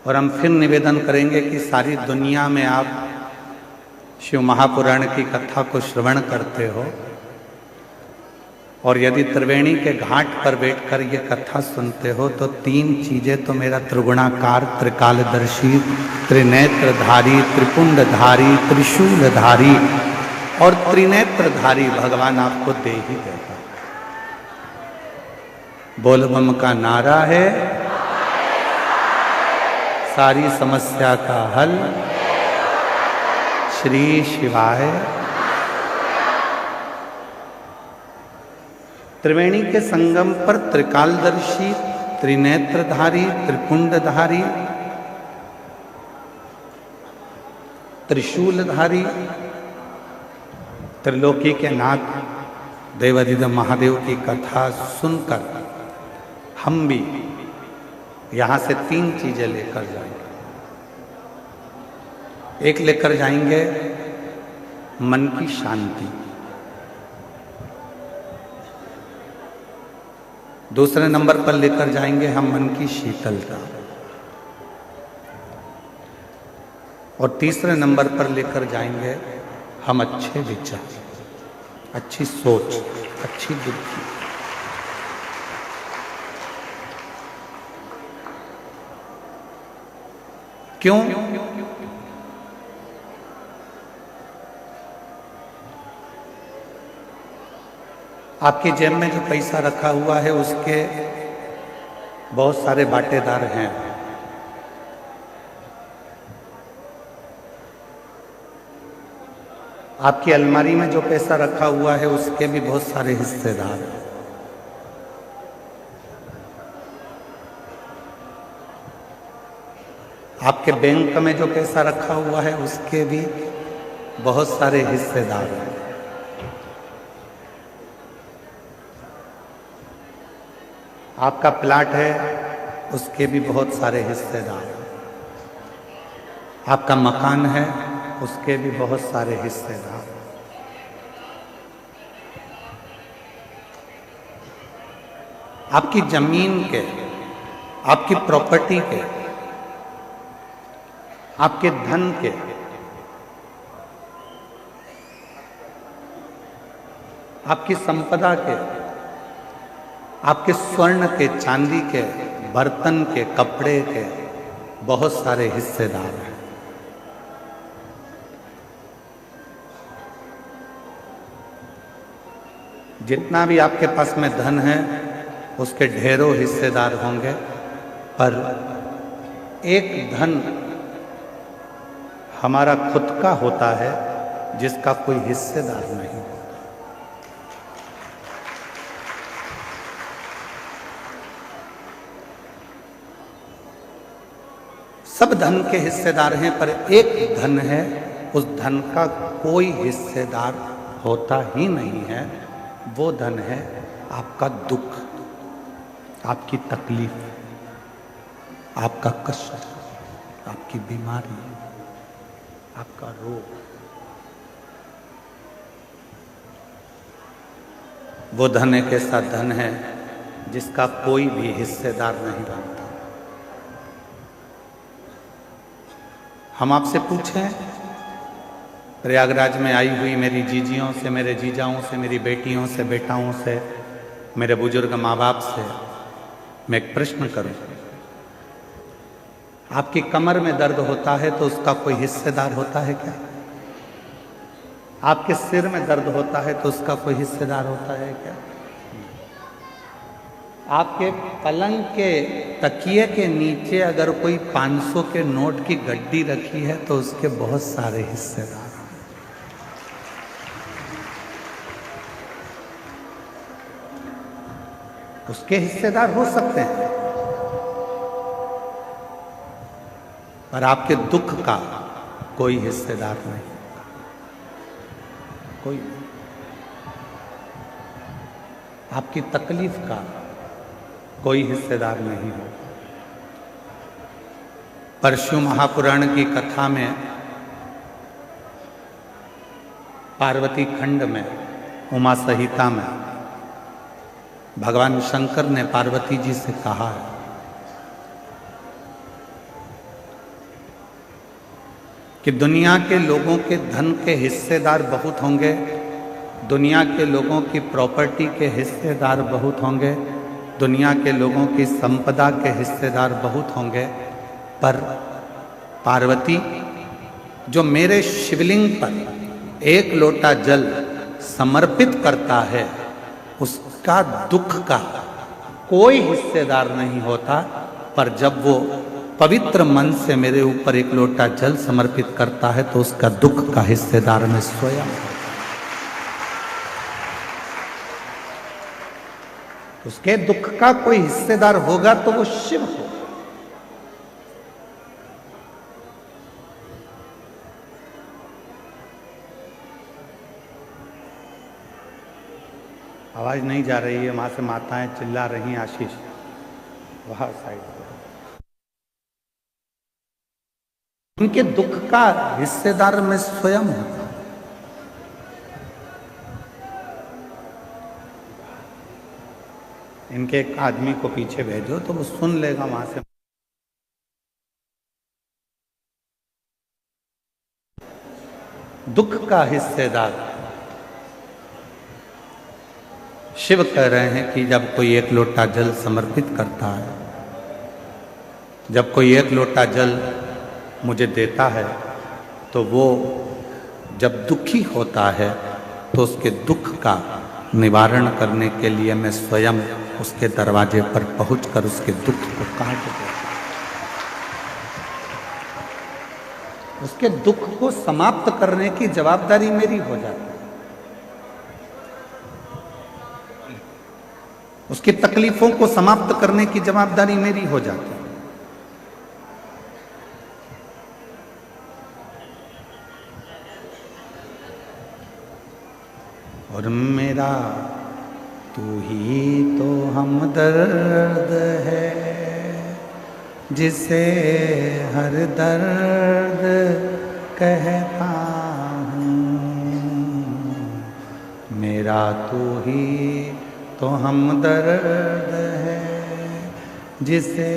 और हम फिर निवेदन करेंगे कि सारी दुनिया में आप शिव महापुराण की कथा को श्रवण करते हो, और यदि त्रिवेणी के घाट पर बैठकर ये कथा सुनते हो तो तीन चीजें तो मेरा त्रिगुणाकार, त्रिकालदर्शी, त्रिनेत्रधारी, त्रिपुंडधारी, त्रिशूलधारी और त्रिनेत्रधारी भगवान आपको दे ही देगा। बोल बम का नारा है, सारी समस्या का हल श्री शिवाय। त्रिवेणी के संगम पर त्रिकालदर्शी, त्रिनेत्रधारी, त्रिपुंडधारी, त्रिशूलधारी, त्रिलोकी के नाथ देवाधिदेव महादेव की कथा सुनकर हम भी यहां से तीन चीजें लेकर जाएंगे। एक लेकर जाएंगे मन की शांति, दूसरे नंबर पर लेकर जाएंगे हम मन की शीतलता, और तीसरे नंबर पर लेकर जाएंगे हम अच्छे विचार, अच्छी सोच, अच्छी बुद्धि। क्यों? आपकी जेब में जो पैसा रखा हुआ है उसके बहुत सारे बाटेदार हैं। आपकी अलमारी में जो पैसा रखा हुआ है उसके भी बहुत सारे हिस्सेदार हैं। आपके बैंक में जो पैसा रखा हुआ है उसके भी बहुत सारे हिस्सेदार हैं। आपका प्लाट है उसके भी बहुत सारे हिस्सेदार हैं। आपका मकान है उसके भी बहुत सारे हिस्सेदार। आपकी जमीन के, आपकी प्रॉपर्टी के, आपके धन के, आपकी संपदा के, आपके स्वर्ण के, चांदी के, बर्तन के, कपड़े के बहुत सारे हिस्सेदार हैं। जितना भी आपके पास में धन है उसके ढेरों हिस्सेदार होंगे, पर एक धन हमारा खुद का होता है जिसका कोई हिस्सेदार नहीं होता। सब धन के हिस्सेदार हैं, पर एक धन है, उस धन का कोई हिस्सेदार होता ही नहीं है। वो धन है आपका दुख, आपकी तकलीफ, आपका कष्ट, आपकी बीमारी, आपका रोग। वो धन एक ऐसा धन है जिसका कोई भी हिस्सेदार नहीं बनता। हम आपसे पूछें, प्रयागराज में आई हुई मेरी जीजियों से, मेरे जीजाओं से, मेरी बेटियों से, बेटाओं से, मेरे बुजुर्ग माँ बाप से मैं एक प्रश्न करूं, आपकी कमर में दर्द होता है तो उसका कोई हिस्सेदार होता है क्या? आपके सिर में दर्द होता है तो उसका कोई हिस्सेदार होता है क्या? आपके पलंग के तकिए के नीचे अगर कोई 500 के नोट की गड्डी रखी है तो उसके बहुत सारे हिस्सेदार हैं। उसके हिस्सेदार हो सकते हैं, पर आपके दुख का कोई हिस्सेदार नहीं, कोई नहीं। आपकी तकलीफ का कोई हिस्सेदार नहीं हो। पर शिव महापुराण की कथा में पार्वती खंड में, उमा संहिता में भगवान शंकर ने पार्वती जी से कहा है कि दुनिया के लोगों के धन के हिस्सेदार बहुत होंगे, दुनिया के लोगों की प्रॉपर्टी के हिस्सेदार बहुत होंगे, दुनिया के लोगों की संपदा के हिस्सेदार बहुत होंगे, पर पार्वती जो मेरे शिवलिंग पर एक लोटा जल समर्पित करता है, उसका दुख का कोई हिस्सेदार नहीं होता। पर जब वो पवित्र मन से मेरे ऊपर एक लोटा जल समर्पित करता है तो उसका दुख का हिस्सेदार मैं स्वयं। उसके दुख का कोई हिस्सेदार होगा तो वो शिव होगा। आवाज नहीं जा रही है, वहां से माताएं चिल्ला रही हैं, आशीष वहां साइड पर। उनके दुख का हिस्सेदार मैं स्वयं हूं। इनके एक आदमी को पीछे भेजो तो वो सुन लेगा वहां से। दुख का हिस्सेदार शिव कह रहे हैं कि जब कोई एक लोटा जल समर्पित करता है, जब कोई एक लोटा जल मुझे देता है, तो वो जब दुखी होता है तो उसके दुख का निवारण करने के लिए मैं स्वयं उसके दरवाजे पर पहुंचकर उसके दुख को काट देता हूं। उसके दुख को समाप्त करने की जवाबदारी मेरी हो जाती है। उसकी तकलीफों को समाप्त करने की जवाबदारी मेरी हो जाती है। और मेरा तू ही तो हमदर्द है, जिसे हर दर्द कहता हूँ। मेरा तू ही तो हमदर्द है, जिसे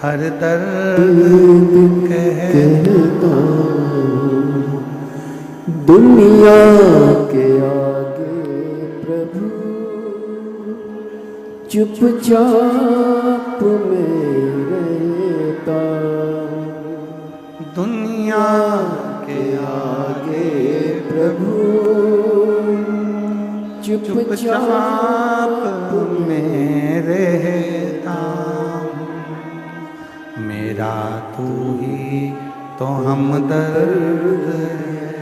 हर दर्द कहता हूँ। दुनिया के आगे प्रभु चुपचाप में रहता। दुनिया के आगे प्रभु चुपचाप में रहता। मेरा तू ही तो हमदर्द है,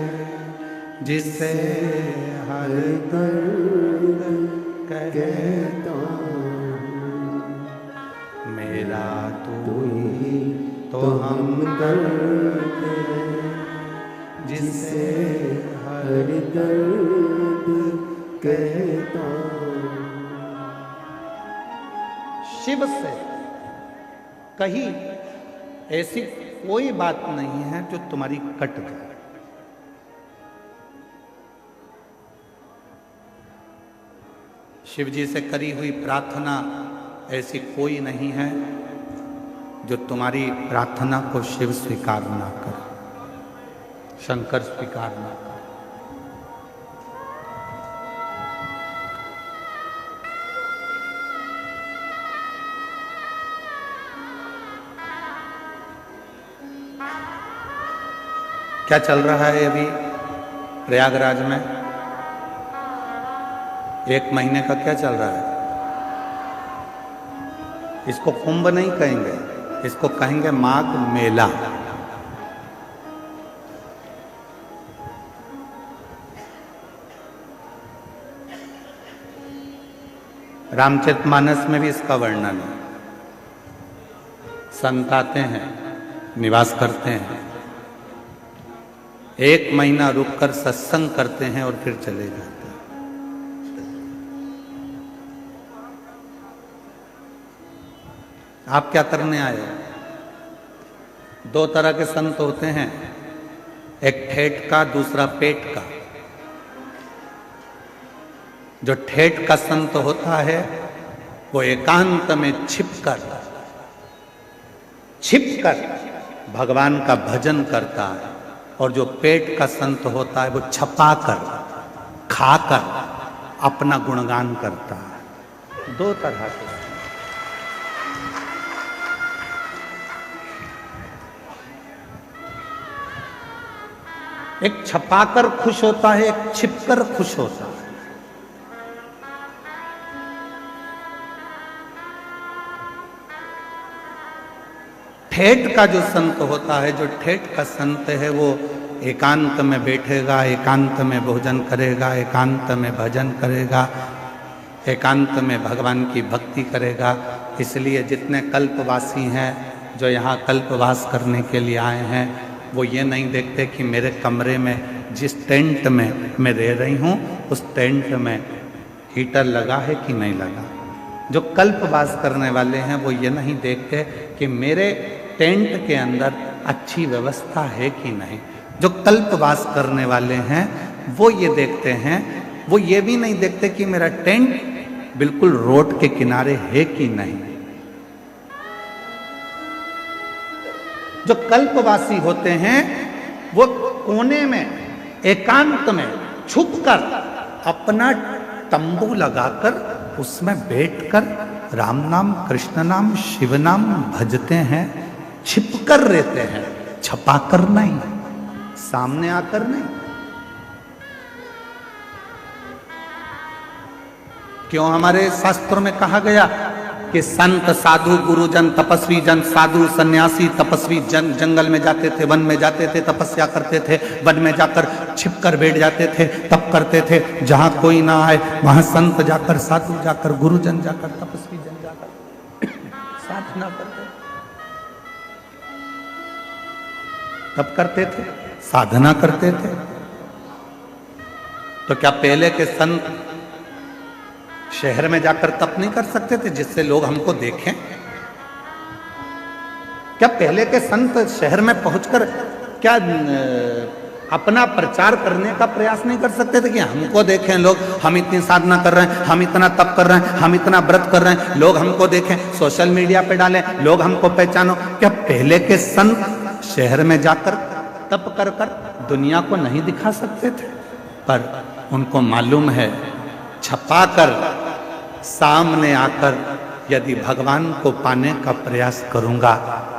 जिसे हर दर्द कहता हूँ। मेरा तू ही तो हमदर्द है, जिसे हर दर्द कहता हूँ। शिव से कहीं ऐसी कोई बात नहीं है जो तुम्हारी कट जाए। शिव जी से करी हुई प्रार्थना ऐसी कोई नहीं है जो तुम्हारी प्रार्थना को शिव स्वीकार ना करे, शंकर स्वीकार ना करे। क्या चल रहा है अभी प्रयागराज में? 1 महीने का क्या चल रहा है? इसको कुंभ नहीं कहेंगे, इसको कहेंगे माघ मेला। रामचरितमानस में भी इसका वर्णन है। संत आते हैं, निवास करते हैं, 1 महीना रुककर सत्संग करते हैं और फिर चले जाते हैं। आप क्या करने आए हो? 2 तरह के संत होते हैं, एक ठेठ का, दूसरा पेट का। जो ठेठ का संत होता है वो एकांत में छिपकर भगवान का भजन करता है, और जो पेट का संत होता है वो छपाकर खाकर अपना गुणगान करता है। दो तरह के। एक छपाकर खुश होता है, एक छिपकर खुश होता है। ठेठ का जो संत होता है, जो ठेठ का संत है, वो एकांत में बैठेगा, एकांत में भोजन करेगा, एकांत में भजन करेगा, एकांत में भगवान की भक्ति करेगा। इसलिए जितने कल्पवासी हैं जो यहाँ कल्पवास करने के लिए आए हैं, वो ये नहीं देखते कि मेरे कमरे में, जिस टेंट में मैं रह रही हूँ, उस टेंट में हीटर लगा है कि नहीं लगा। जो कल्पवास करने वाले हैं वो ये नहीं देखते कि मेरे टेंट के अंदर अच्छी व्यवस्था है कि नहीं। जो कल्पवास करने वाले हैं वो ये देखते हैं, वो ये भी नहीं देखते कि मेरा टेंट बिल्कुल रोड के किनारे है कि नहीं। जो कल्पवासी होते हैं वो कोने में, एकांत में छुपकर अपना तंबू लगाकर उसमें बैठकर राम नाम, कृष्ण नाम, शिव नाम भजते हैं, छिपकर रहते हैं, छपाकर नहीं, सामने आकर नहीं। क्यों हमारे शास्त्रों में कहा गया कि संत, साधु, गुरुजन, तपस्वी जन, साधु, सन्यासी, तपस्वी जन जंगल में जाते थे, वन में जाते थे, तपस्या करते थे, वन में जाकर छिपकर बैठ जाते थे, तप करते थे। जहां कोई ना आए वहां संत जाकर, साधु जाकर, गुरुजन जाकर, तपस्वी जन जाकर साधना करते, तप करते थे, साधना करते थे। तो क्या पहले के संत शहर में जाकर तप नहीं कर सकते थे जिससे लोग हमको देखें? क्या पहले के संत शहर में पहुंचकर क्या अपना प्रचार करने का प्रयास नहीं कर सकते थे कि हमको देखें लोग, हम इतनी साधना कर रहे हैं, हम इतना तप कर रहे हैं, हम इतना व्रत कर रहे हैं, लोग हमको देखें, सोशल मीडिया पे डालें, लोग हमको पहचानो? क्या पहले के संत शहर में जाकर तप कर कर दुनिया को नहीं दिखा सकते थे? पर उनको मालूम है, छपाकर सामने आकर यदि भगवान को पाने का प्रयास करूंगा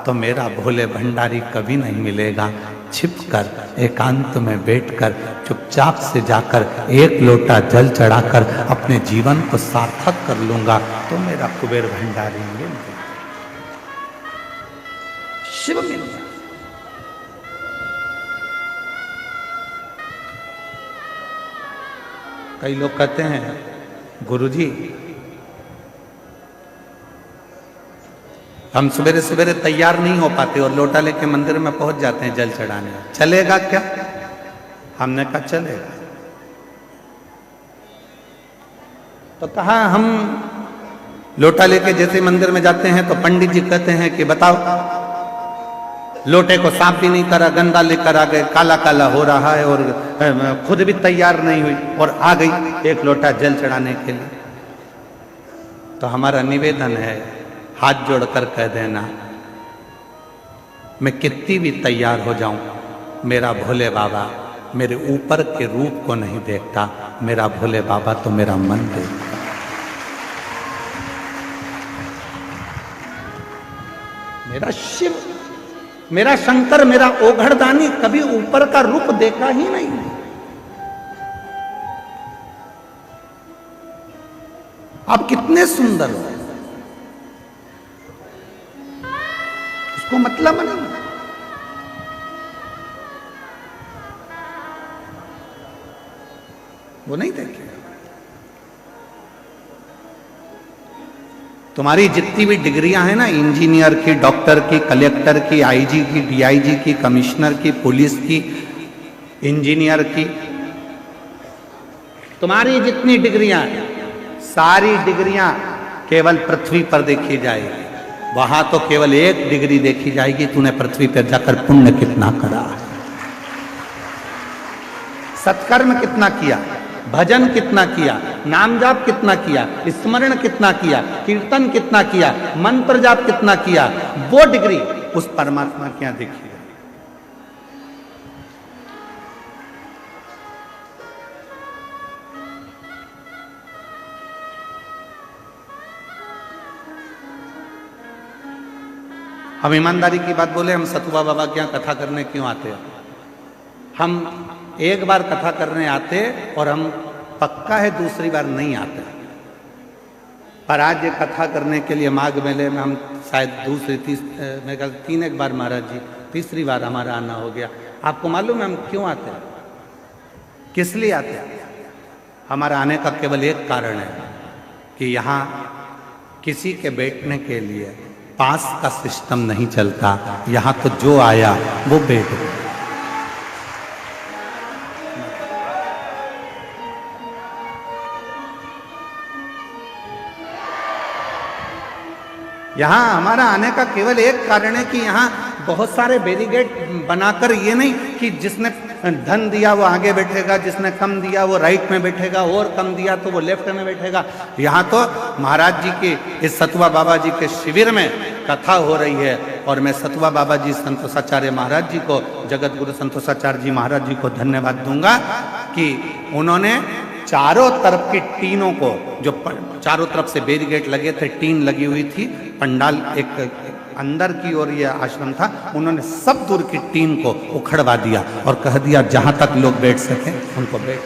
तो मेरा भोले भंडारी कभी नहीं मिलेगा। छिपकर, एकांत में बैठकर, चुपचाप से जाकर एक लोटा जल चढ़ाकर अपने जीवन को सार्थक कर लूंगा तो मेरा कुबेर भंडारी मिल गया, शिव मिल गया। कई लोग कहते हैं गुरुजी हम सवेरे सवेरे तैयार नहीं हो पाते और लोटा लेके मंदिर में पहुंच जाते हैं जल चढ़ाने, चलेगा क्या? हमने कहा चलेगा। तो कहा हम लोटा लेके जैसे मंदिर में जाते हैं तो पंडित जी कहते हैं कि बताओ, लोटे को साफ भी नहीं करा, गंदा लेकर आ गए, काला काला हो रहा है, और खुद भी तैयार नहीं हुई और आ गई एक लोटा जल चढ़ाने के लिए। तो हमारा निवेदन है, हाथ जोड़कर कह देना, मैं कितनी भी तैयार हो जाऊं, मेरा भोले बाबा मेरे ऊपर के रूप को नहीं देखता, मेरा भोले बाबा तो मेरा मन देखता। मेरा शिव, मेरा शंकर, मेरा ओघड़दानी कभी ऊपर का रूप देखा ही नहीं। आप कितने सुंदर हो, उसको मतलब नहीं। वो नहीं देखेगा। तुम्हारी जितनी भी डिग्रियां हैं ना, इंजीनियर की, डॉक्टर की, कलेक्टर की, आईजी की, डीआईजी की, कमिश्नर की, पुलिस की, इंजीनियर की, तुम्हारी जितनी डिग्रियां हैं, सारी डिग्रियां केवल पृथ्वी पर देखी जाएगी। वहां तो केवल एक डिग्री देखी जाएगी, तूने पृथ्वी पर जाकर पुण्य कितना करा, सत्कर्म कितना किया, भजन कितना किया, नाम जाप कितना किया, स्मरण कितना किया, कीर्तन कितना किया, मंत्र जाप कितना किया, वो डिग्री उस परमात्मा के यहां देखी। हम ईमानदारी की बात बोले, हम सतुआ बाबा के यहाँ कथा करने क्यों आते हैं? हम एक बार कथा करने आते और हम पक्का है दूसरी बार नहीं आते। पर आज ये कथा करने के लिए माघ मेले में हम शायद मैं कहता 3 एक बार महाराज जी, तीसरी बार हमारा आना हो गया। आपको मालूम है हम क्यों आते हैं, किस लिए आते हैं? हमारा आने का केवल एक कारण है कि यहाँ किसी के बैठने के लिए पास का सिस्टम नहीं चलता। यहाँ तो जो आया वो बैठ गया। यहाँ हमारा आने का केवल एक कारण है कि यहाँ बहुत सारे बैरिकेड बनाकर, ये नहीं कि जिसने धन दिया वो आगे बैठेगा, जिसने कम दिया वो राइट में बैठेगा, और कम दिया तो वो लेफ्ट में बैठेगा। यहाँ तो महाराज जी के इस सतुआ बाबा जी के शिविर में कथा हो रही है और मैं सतुआ बाबा जी संतोषाचार्य महाराज जी को, जगत गुरु संतोषाचार्य जी महाराज जी को धन्यवाद दूंगा कि उन्होंने चारों तरफ की टीनों को, जो चारों तरफ से बैरिकेड लगे थे, टीन लगी हुई थी, पंडाल एक अंदर की ओर यह आश्रम था, उन्होंने सब दूर की टीन को उखड़वा दिया और कह दिया जहां तक लोग बैठ सके उनको बैठ।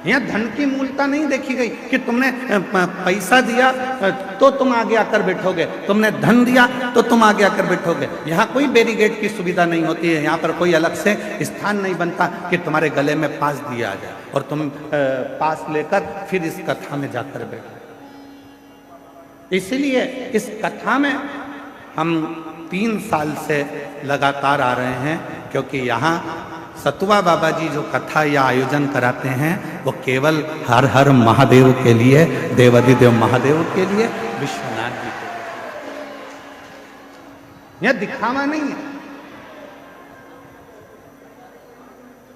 यहाँ धन की मूलता नहीं देखी गई कि तुमने पैसा दिया तो तुम आगे आकर बैठोगे, तुमने धन दिया तो तुम आगे आकर बैठोगे। यहाँ कोई बैरिकेड की सुविधा नहीं होती है। यहाँ पर कोई अलग से स्थान नहीं बनता कि तुम्हारे गले में पास दिया जाए और तुम पास लेकर फिर इस कथा में जाकर बैठो। इसलिए इस कथा में हम 3 साल से लगातार आ रहे हैं, क्योंकि यहाँ सतुआ बाबा जी जो कथा या आयोजन कराते हैं वो केवल हर हर महादेव के लिए, देवाधिदेव महादेव के लिए, विश्वनाथ जी के लिए। यह दिखावा नहीं है,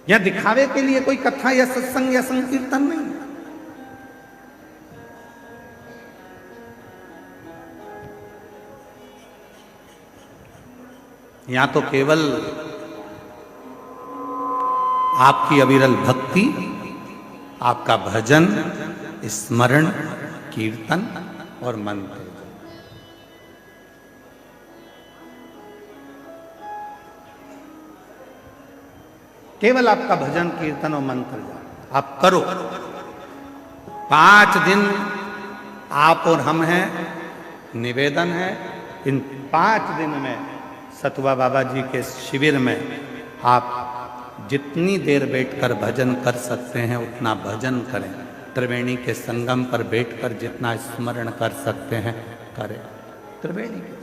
यह दिखावे के लिए कोई कथा या सत्संग या संकीर्तन नहीं है। यहां तो केवल आपकी अविरल भक्ति, आपका भजन, स्मरण, कीर्तन और मंत्र, केवल आपका भजन, कीर्तन और मंत्र आप करो। 5 दिन आप और हम हैं, निवेदन है इन 5 दिन में सतुआ बाबा जी के शिविर में आप जितनी देर बैठकर भजन कर सकते हैं उतना भजन करें। त्रिवेणी के संगम पर बैठकर जितना स्मरण कर सकते हैं करें। त्रिवेणी के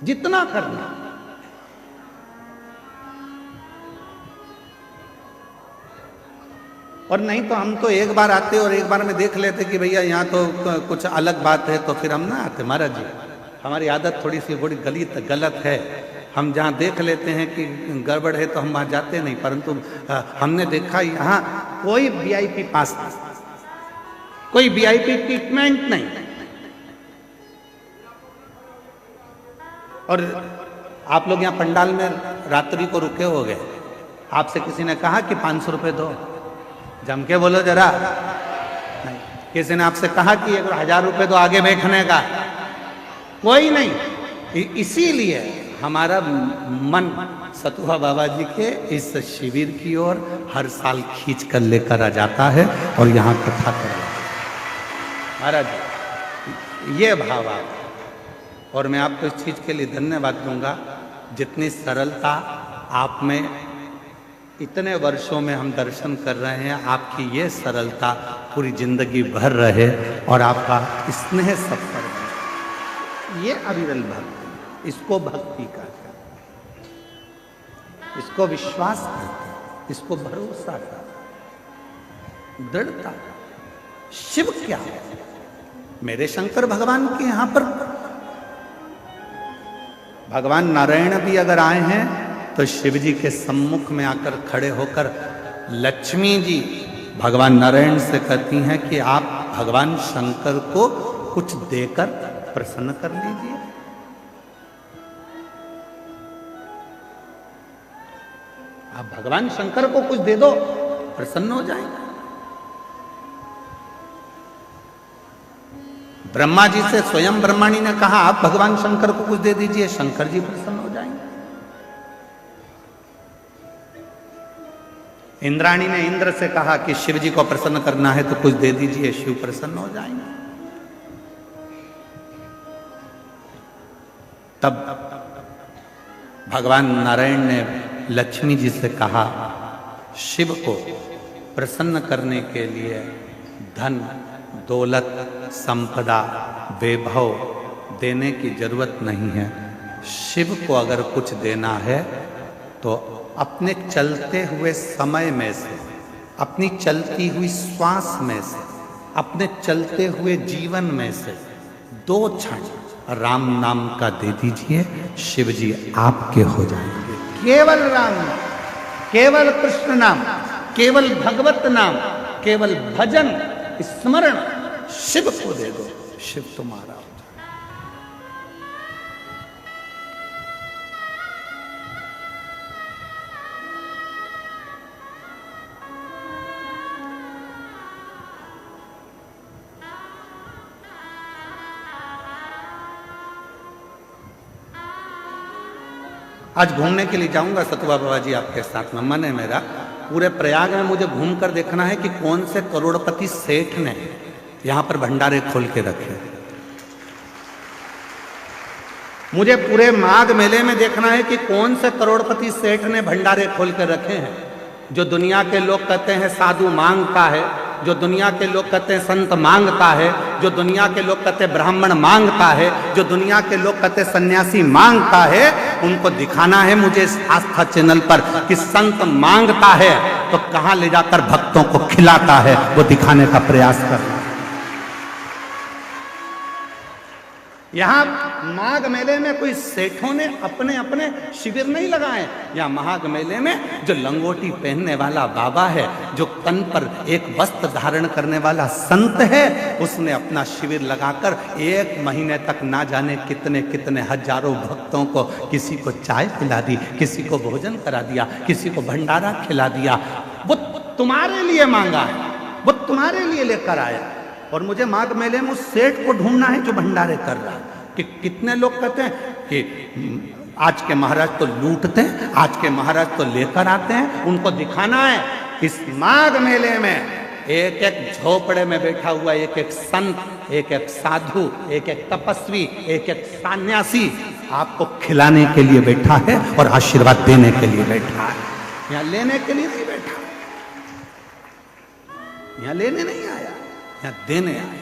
जितना करना, और नहीं तो हम तो एक बार आते और एक बार में देख लेते कि भैया यहाँ तो कुछ अलग बात है, तो फिर हम ना आते। महाराज जी हमारी आदत थोड़ी सी बड़ी गलत है। हम जहाँ देख लेते हैं कि गड़बड़ है तो हम वहाँ जाते नहीं, परंतु हमने देखा यहाँ कोई वीआईपी पास नहीं, कोई वीआईपी ट्रीटमेंट नहीं। और आप लोग यहाँ पंडाल में रात्रि को रुके हो गए, आपसे किसी ने कहा कि 500 रुपये दो, जम के बोलो जरा। नहीं, किसी ने आपसे कहा कि 1000 रुपये दो आगे बैठने का, कोई नहीं। इसीलिए हमारा मन सतुआ बाबा जी के इस शिविर की ओर हर साल खींच कर लेकर आ जाता है और यहाँ कथा करता है। महाराज ये भाव आप, और मैं आपको इस चीज के लिए धन्यवाद दूंगा, जितनी सरलता आप में इतने वर्षों में हम दर्शन कर रहे हैं, आपकी ये सरलता पूरी जिंदगी भर रहे और आपका स्नेह सफर, ये अविरल भक्ति, इसको भक्ति कहते हैं, इसको विश्वास कहते हैं, इसको भरोसा कहते हैं, दृढ़ता। शिव क्या है? मेरे शंकर भगवान के यहां पर भगवान नारायण भी अगर आए हैं तो शिव जी के सम्मुख में आकर खड़े होकर लक्ष्मी जी भगवान नारायण से कहती हैं कि आप भगवान शंकर को कुछ देकर प्रसन्न कर लीजिए। आप भगवान शंकर को कुछ दे दो, प्रसन्न हो जाएंगे। ब्रह्मा जी से स्वयं ब्रह्माणी ने कहा आप भगवान शंकर को कुछ दे दीजिए, शंकर जी प्रसन्न हो जाएंगे। इंद्राणी ने इंद्र से कहा कि शिव जी को प्रसन्न करना है तो कुछ दे दीजिए, शिव प्रसन्न हो जाएंगे। तब भगवान नारायण ने लक्ष्मी जी से कहा शिव को प्रसन्न करने के लिए धन, दौलत, संपदा, वैभव देने की जरूरत नहीं है। शिव को अगर कुछ देना है तो अपने चलते हुए समय में से, अपनी चलती हुई श्वास में से, अपने चलते हुए जीवन में से 2 क्षण राम नाम का दे दीजिए, शिव जी आपके हो जाएंगे। केवल राम नाम, केवल कृष्ण नाम, केवल भगवत नाम, केवल भजन स्मरण शिव को दे दो, शिव तुम्हारा हो जाए। आज घूमने के लिए जाऊंगा सतुआ बाबा जी आपके साथ में, मन है मेरा। पूरे प्रयाग में मुझे घूमकर देखना है कि कौन से करोड़पति सेठ ने यहां पर भंडारे खोल के रखे। मुझे पूरे माघ मेले में देखना है कि कौन से करोड़पति सेठ ने भंडारे खोल के रखे हैं। जो दुनिया के लोग कहते हैं साधु मांगता है, जो दुनिया के लोग कहते हैं संत मांगता है, जो दुनिया के लोग कहते हैं ब्राह्मण मांगता है, जो दुनिया के लोग कहते हैं सन्यासी मांगता है, उनको दिखाना है मुझे इस आस्था चैनल पर कि संत मांगता है तो कहां ले जाकर भक्तों को खिलाता है, वो दिखाने का प्रयास करना। यहां माघ मेले में कोई सेठों ने अपने अपने शिविर नहीं लगाए। यहां माघ मेले में जो लंगोटी पहनने वाला बाबा है, जो तन पर एक वस्त्र धारण करने वाला संत है, उसने अपना शिविर लगाकर 1 महीने तक ना जाने कितने कितने हजारों भक्तों को, किसी को चाय पिला दी, किसी को भोजन करा दिया, किसी को भंडारा खिला दिया। वो तुम्हारे लिए मांगा है, वो तुम्हारे लिए लेकर आया। और मुझे माघ मेले में उस सेठ को ढूंढना है जो भंडारे कर रहा है। कि कितने लोग कहते हैं कि आज के महाराज तो लूटते हैं, आज के महाराज तो लेकर आते हैं, उनको दिखाना है। इस माघ मेले में एक एक झोपड़े में बैठा हुआ एक एक संत, एक एक साधु, एक एक तपस्वी, एक एक सन्यासी आपको खिलाने के लिए बैठा है और आशीर्वाद देने के लिए बैठा है। यहाँ लेने के लिए नहीं बैठा, यहाँ लेने नहीं आया, यहाँ देने आया।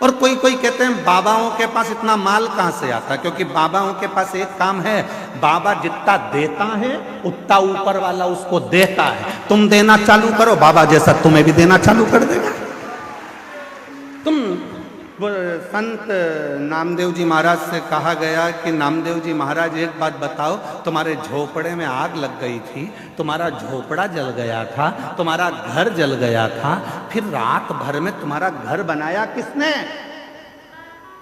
और कोई कोई कहते हैं बाबाओं के पास इतना माल कहां से आता है, क्योंकि बाबाओं के पास एक काम है, बाबा जितना देता है उतना ऊपर वाला उसको देता है। तुम देना चालू करो, बाबा जैसा तुम्हें भी देना चालू कर देगा। तुम संत नामदेव जी महाराज से कहा गया कि नामदेव जी महाराज एक बात बताओ, तुम्हारे झोपड़े में आग लग गई थी, तुम्हारा झोपड़ा जल गया था, तुम्हारा घर जल गया था, फिर रात भर में तुम्हारा घर बनाया किसने?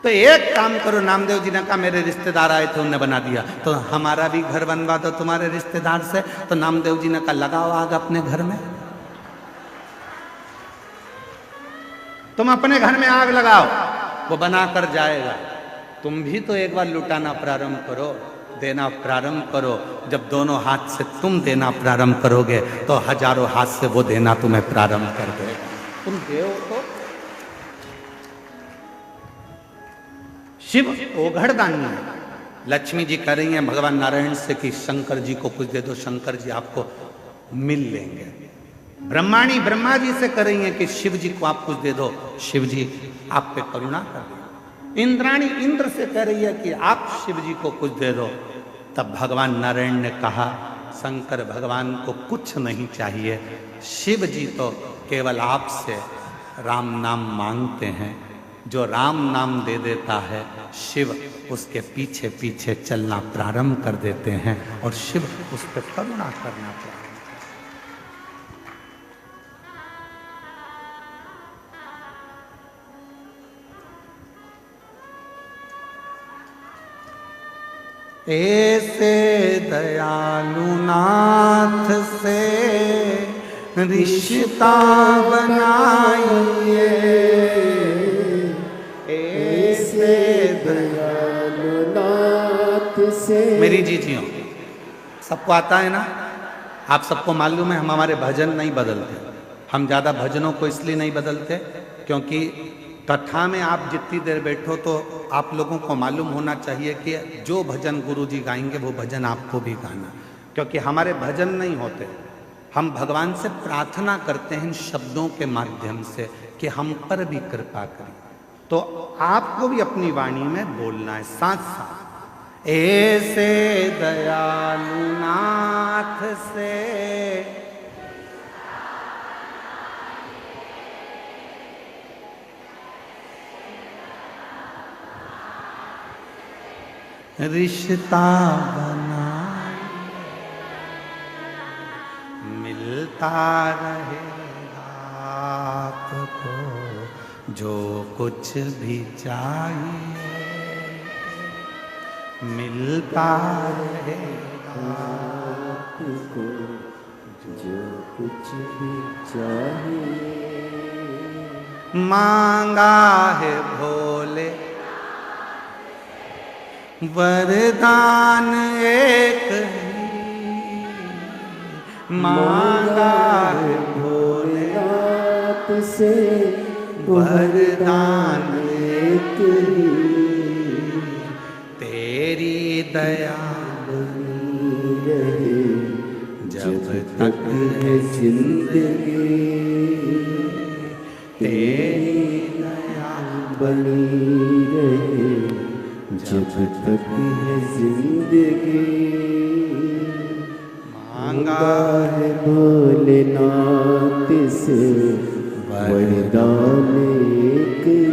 तो एक काम करो, नामदेव जी ने कहा मेरे रिश्तेदार आए थे उन्होंने बना दिया, तो हमारा भी घर बनवा दो तुम्हारे रिश्तेदार से। तो नामदेव जी ने कहा लगाओ आग अपने घर में, तुम अपने घर में आग लगाओ, वो बना कर जाएगा। तुम भी तो एक बार लुटाना प्रारंभ करो, देना प्रारंभ करो। जब दोनों हाथ से तुम देना प्रारंभ करोगे तो हजारों हाथ से वो देना तुम्हें प्रारंभ कर देगा। तुम देव तो शिव ओघड़दानी है। लक्ष्मी जी कह रही हैं भगवान नारायण से कि शंकर जी को कुछ दे दो, शंकर जी आपको मिल लेंगे। ब्रह्माणी ब्रह्मा जी से कह रही हैं कि शिव जी को आप कुछ दे दो, शिव जी आप पे करुणा कर दो। इंद्राणी इंद्र से कह रही है कि आप शिव जी को कुछ दे दो। तब भगवान नारायण ने कहा शंकर भगवान को कुछ नहीं चाहिए, शिव जी तो केवल आपसे राम नाम मांगते हैं। जो राम नाम दे देता है शिव उसके पीछे पीछे चलना प्रारंभ कर देते हैं और शिव उस पर करुणा करना प्रारंभ। ऐसे दयालु नाथ से रिश्ता बनाइए ऐसे दयालु नाथ से। मेरी जीजियों, सबको आता है ना? आप सबको मालूम है हम हमारे भजन नहीं बदलते। हम ज़्यादा भजनों को इसलिए नहीं बदलते क्योंकि कथा में आप जितनी देर बैठो तो आप लोगों को मालूम होना चाहिए कि जो भजन गुरु जी गाएंगे वो भजन आपको भी गाना, क्योंकि हमारे भजन नहीं होते। हम भगवान से प्रार्थना करते हैं इन शब्दों के माध्यम से कि हम पर भी कृपा करें। तो आपको भी अपनी वाणी में बोलना है साथ साथ, ऐसे दयालु नाथ से रिश्ता बना मिलता रहेगा आपको जो कुछ भी चाहिए, मिलता रहेगा आपको जो कुछ भी चाहिए। मांगा है भोले वरदान एक ही, मांगा है भोलेनाथ से वरदान एक ही। तेरी दया बनी रहे जब तक है जिंदगी, तेरी दया बनी रहे जब तक है जिंदगी। मांगा है भोलेनाथ से वरदान एक ही।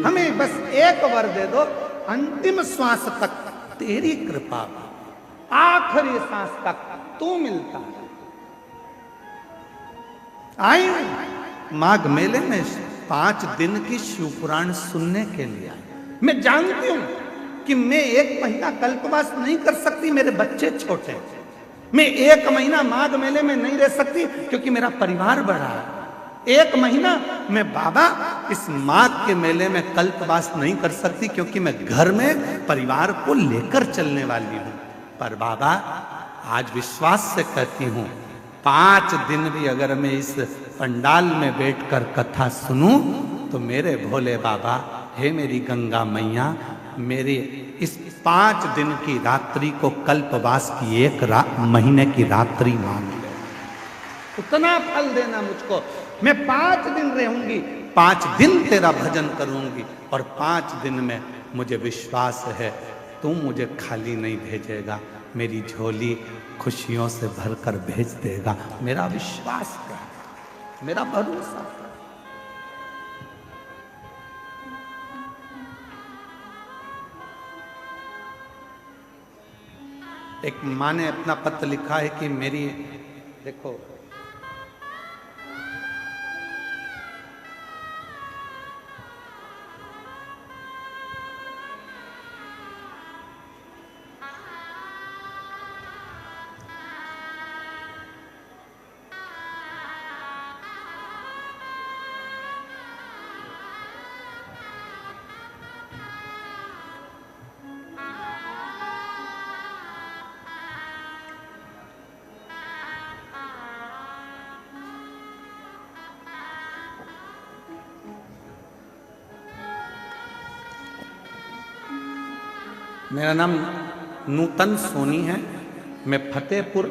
हमें बस एक वर दे दो, अंतिम श्वास तक तेरी कृपा, आखिरी सांस तक तू मिलता है। आई माघ मेले में 5 दिन की शिव पुराण सुनने के लिए आई। मैं जानती हूं कि मैं 1 महीना कल्पवास नहीं कर सकती, मेरे बच्चे छोटे हैं। मैं 1 महीना माघ मेले में नहीं रह सकती क्योंकि मेरा परिवार बड़ा है। 1 महीना मैं बाबा इस माघ के मेले में कल्पवास नहीं कर सकती क्योंकि मैं घर में परिवार को लेकर चलने वाली हूं। पर बाबा आज विश्वास से कहती हूं 5 दिन भी अगर मैं इस पंडाल में बैठकर कथा सुनूं तो मेरे भोले बाबा, हे मेरी गंगा मैया, मेरे इस 5 दिन की रात्रि को कल्पवास की 1 महीने की रात्रि मान ले। उतना फल देना मुझको। मैं 5 दिन रहूंगी, 5 दिन तेरा भजन करूंगी और 5 दिन में मुझे विश्वास है तू मुझे खाली नहीं भेजेगा, मेरी झोली खुशियों से भरकर भेज देगा। मेरा विश्वास है, मेरा भरोसा है। एक माँ ने अपना पत्र लिखा है कि मेरी, देखो मेरा नाम नूतन सोनी है, मैं फतेहपुर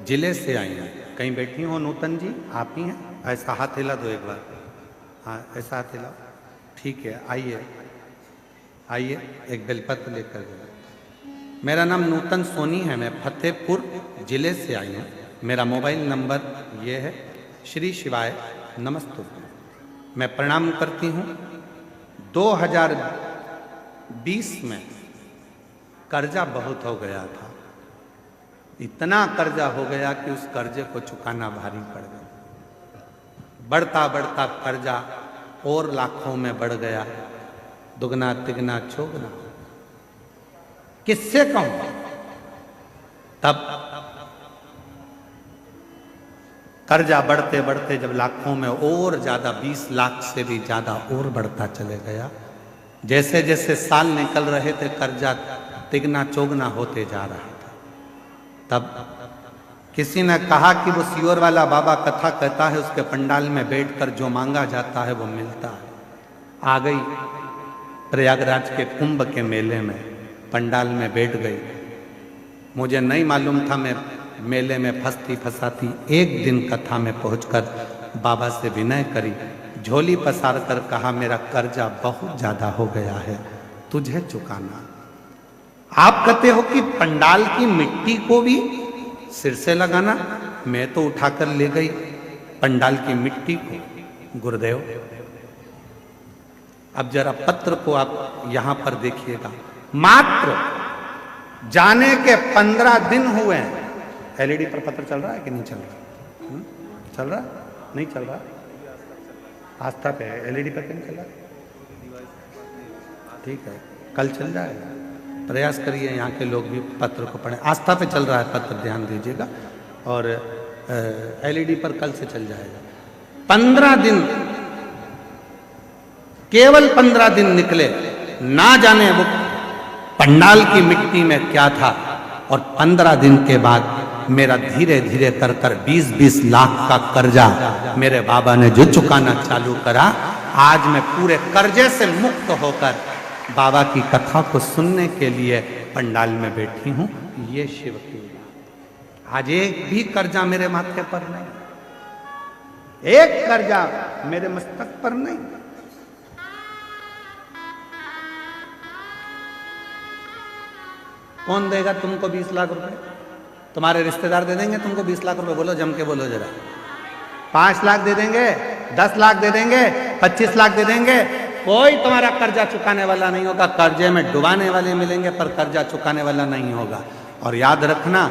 जिले से आई हूँ। कहीं बैठी हो नूतन जी? आप ही हैं? ऐसा हाथ हिला दो एक बार। हाँ ऐसा हाथ हिलाओ, ठीक है। आइए आइए, एक बेलपत्र लेकर जाओ। मेरा नाम नूतन सोनी है, मैं फतेहपुर जिले से आई हूँ। मेरा मोबाइल नंबर ये है। श्री शिवाय नमस्तुभ्यं। मैं प्रणाम करती हूँ। 2020 में कर्जा बहुत हो गया था, इतना कर्जा हो गया कि उस कर्जे को चुकाना भारी पड़ गया। बढ़ता बढ़ता कर्जा और लाखों में बढ़ गया, दुगना तिगना चौगना, किससे कहूं? तब कर्जा बढ़ते बढ़ते जब लाखों में और ज़्यादा 20 लाख से भी ज़्यादा और बढ़ता चले गया, जैसे जैसे साल निकल रहे थे कर्जा तिगना चौगना होते जा रहा था। तब किसी ने कहा कि वो सियोर वाला बाबा कथा कहता है, उसके पंडाल में बैठकर जो मांगा जाता है वो मिलता है। आ गई प्रयागराज के कुंभ के मेले में, पंडाल में बैठ गई। मुझे नहीं मालूम था, मैं मेले में फंसती फंसाती एक दिन कथा में पहुंचकर बाबा से विनय करी, झोली पसार कर कहा मेरा कर्जा बहुत ज्यादा हो गया है, तुझे चुकाना। आप कहते हो कि पंडाल की मिट्टी को भी सिर से लगाना, मैं तो उठाकर ले गई पंडाल की मिट्टी को। गुरुदेव, अब जरा पत्र को आप यहां पर देखिएगा, मात्र जाने के 15 दिन हुए हैं। एलईडी पर पत्र चल रहा है कि नहीं चल रहा? चल रहा? नहीं चल रहा? आस्था पे है, एलईडी पर क्यों चल रहा? ठीक है, कल चल जाएगा। प्रयास करिए यहाँ के लोग भी पत्र को पढ़ें। आस्था पे चल रहा है पत्र, ध्यान दीजिएगा, और एलईडी पर कल से चल जाएगा। 15 दिन, केवल 15 दिन निकले, ना जाने वो पंडाल की मिट्टी में क्या था। और 15 दिन के बाद मेरा धीरे धीरे कर कर 20-20 लाख का कर्जा मेरे बाबा ने जो चुकाना चालू करा, आज मैं पूरे कर्जे से मुक्त होकर बाबा की कथा को सुनने के लिए पंडाल में बैठी हूं। ये शिव की बात। आज एक भी कर्जा मेरे माथे पर नहीं, एक कर्जा मेरे मस्तक पर नहीं। कौन देगा तुमको 20 लाख रुपए? तुम्हारे रिश्तेदार दे देंगे तुमको 20 लाख रुपए? बोलो, जम के बोलो जरा। 5 लाख दे देंगे, 10 लाख दे देंगे, 25 लाख दे देंगे, कोई तुम्हारा कर्जा चुकाने वाला नहीं होगा। कर्जे में डुबाने वाले मिलेंगे पर कर्जा चुकाने वाला नहीं होगा। और याद रखना,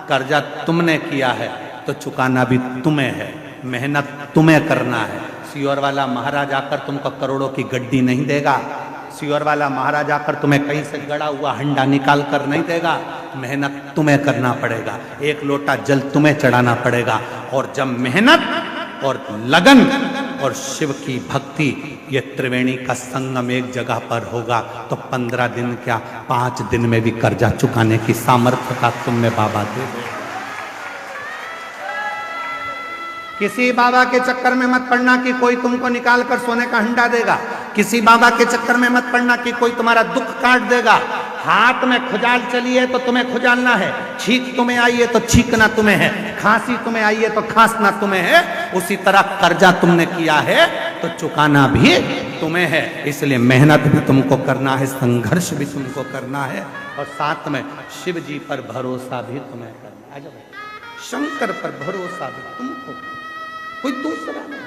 कर्जा तुमने किया है तो चुकाना भी तुम्हें है, मेहनत तुम्हें करना है। सियोर वाला महाराज आकर तुमको करोड़ों की गड्डी नहीं देगा। सियोर वाला महाराज आकर तुम्हें कहीं से गड़ा हुआ हंडा निकाल कर नहीं देगा। मेहनत तुम्हें करना पड़ेगा, एक लोटा जल तुम्हें चढ़ाना पड़ेगा। और जब मेहनत और लगन और शिव की भक्ति, ये त्रिवेणी का संगम एक जगह पर होगा तो 15 दिन क्या 5 दिन में भी कर्जा चुकाने की सामर्थ्य का तुम्हें बाबा दे। किसी बाबा के चक्कर में मत पड़ना कि कोई तुमको निकाल कर सोने का हंडा देगा। किसी बाबा के चक्कर में मत पड़ना कि कोई तुम्हारा दुख काट देगा। हाथ में खुजाल चली है तो तुम्हें खुजालना है, छींक तुम्हें आई है तो छींकना तुम्हें है, खांसी तुम्हें आई है तो खांसना तुम्हें है। उसी तरह कर्जा तुमने किया है तो चुकाना भी तुम्हें है। इसलिए मेहनत भी तुमको करना है, संघर्ष भी तुमको करना है, और साथ में शिव जी पर भरोसा भी तुम्हें करना है। शंकर पर भरोसा भी तुमको, कोई दूसरा नहीं।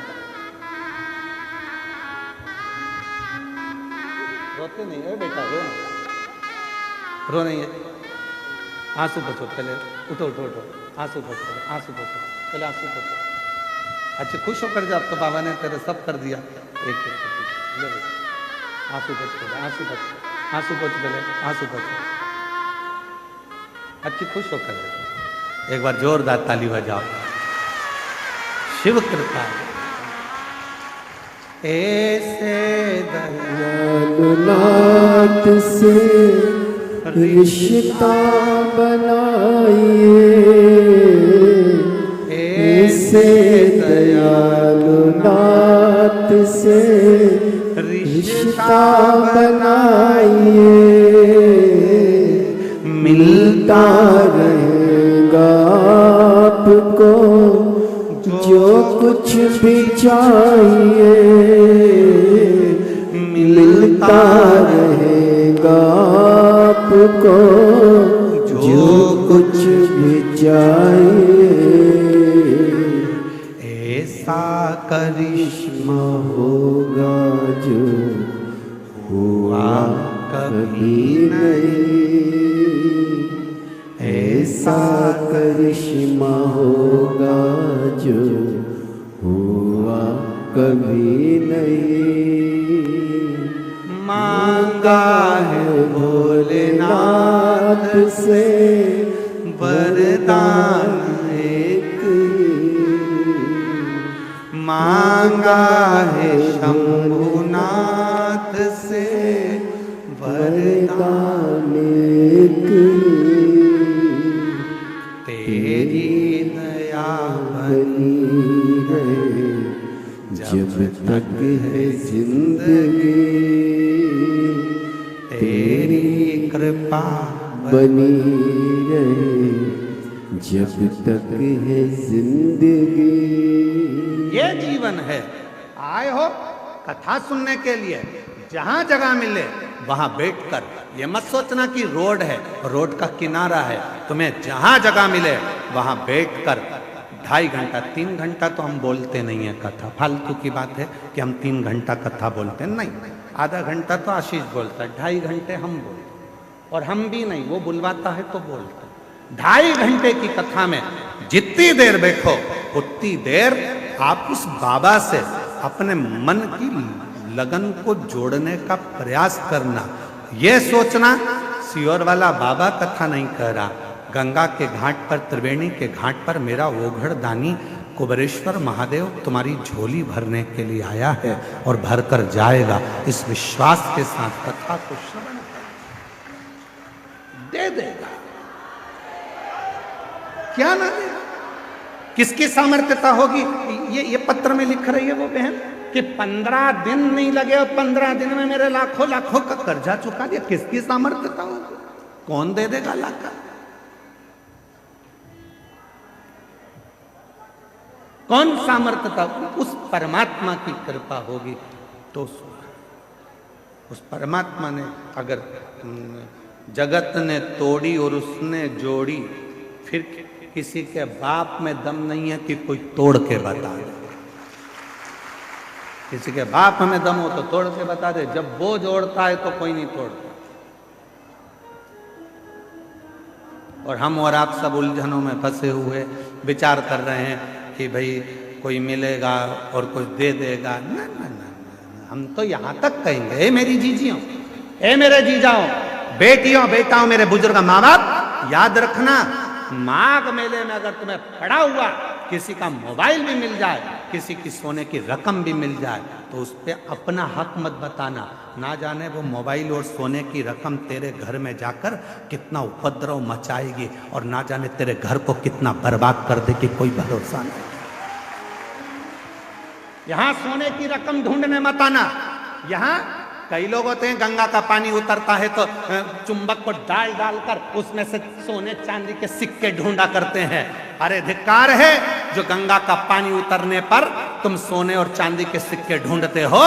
रोते नहीं है बेटा, रो नहीं है। आंसू बचो पहले, उठो उठो उठो, आंसू बचो, आंसू बचो पहले, आंसू बचो। अच्छे खुश होकर जा, अब तो बाबा ने तेरे सब कर दिया। एक आंसू बच पहले, आंसू बच, आंसू बच पहले, आंसू बचो। अच्छी खुश होकर एक बार जोरदार ताली बजाओ। शिव कृपा ऐसे दयालुनाथ से रिश्ता बनाइए, ऐसे दयालुनाथ से रिश्ता बनाइए, मिलता रहेगा आपको जो कुछ भी चाहिए, मिलता रहेगा आपको जो कुछ भी चाहिए। ऐसा करिश्मा होगा जो हुआ कभी नहीं, ऐसा करिश्मा होगा जो हुआ कभी नहीं। मांगा है भोलेनाथ से वरदान एक ही, मांगा है शंभुनाथ से वरदान तेरी दया बनी रहे जब तक है जिंदगी, तेरी कृपा बनी रहे जब तक है जिंदगी। ये जीवन है। आए हो कथा सुनने के लिए, जहां जगह मिले वहां बैठकर, ये मत सोचना कि रोड है, रोड का किनारा है, तुम्हें जहां जगह मिले वहां बैठकर 2.5 घंटा 3 घंटा तो हम बोलते नहीं है कथा, फालतू की बात है कि हम 3 घंटा कथा बोलते हैं, नहीं, आधा घंटा तो आशीष बोलता है, 2.5 घंटे हम बोलते, और हम भी नहीं, वो बुलवाता है तो बोलते। 2.5 घंटे की कथा में जितनी देर बैठो उतनी देर आप उस बाबा से अपने मन की लगन को जोड़ने का प्रयास करना। यह सोचना सियोर वाला बाबा कथा नहीं कह रहा, गंगा के घाट पर, त्रिवेणी के घाट पर मेरा ओघड़ दानी कुबेरेश्वर महादेव तुम्हारी झोली भरने के लिए आया है और भर कर जाएगा। इस विश्वास के साथ कथा को श्रवण दे देगा, क्या ना देगा। किसकी सामर्थ्यता होगी? ये पत्र में लिख रही है वो बहन कि 15 दिन नहीं लगे और 15 दिन में मेरे लाखों लाखों का कर्जा चुका दिया। किसकी सामर्थ्यता होगी? कौन दे देगा लाखा? कौन सामर्थ्यता? उस परमात्मा की कृपा होगी तो उस परमात्मा ने अगर जगत ने तोड़ी और उसने जोड़ी, फिर किसी के बाप में दम नहीं है कि कोई तोड़ के बता दे। किसी के बाप में दम हो तो तोड़ के बता दे, जब वो जोड़ता है तो कोई नहीं तोड़ता। और हम और आप सब उलझनों में फंसे हुए विचार कर रहे हैं कि भाई कोई मिलेगा और कुछ दे देगा। ना ना ना, हम तो यहां तक कहेंगे, ए मेरी जीजियों, ए मेरे जीजाओं, बेटियों बेटाओं, मेरे बुजुर्ग माँ बाप, याद रखना, माघ मेले में अगर तुम्हें पड़ा हुआ किसी का मोबाइल भी मिल जाए, किसी की सोने की रकम भी मिल जाए, तो उस पर अपना हक मत बताना। ना जाने वो मोबाइल और सोने की रकम तेरे घर में जाकर कितना उपद्रव मचाएगी और ना जाने तेरे घर को कितना बर्बाद कर देगी, कोई भरोसा नहीं। यहां सोने की रकम ढूंढने मत आना। यहां कई लोग होते हैं, गंगा का पानी उतरता है तो चुंबक को डाल डालकर उसमें से सोने चांदी के सिक्के ढूंढा करते हैं। अरे धिक्कार है जो गंगा का पानी उतरने पर तुम सोने और चांदी के सिक्के ढूंढते हो।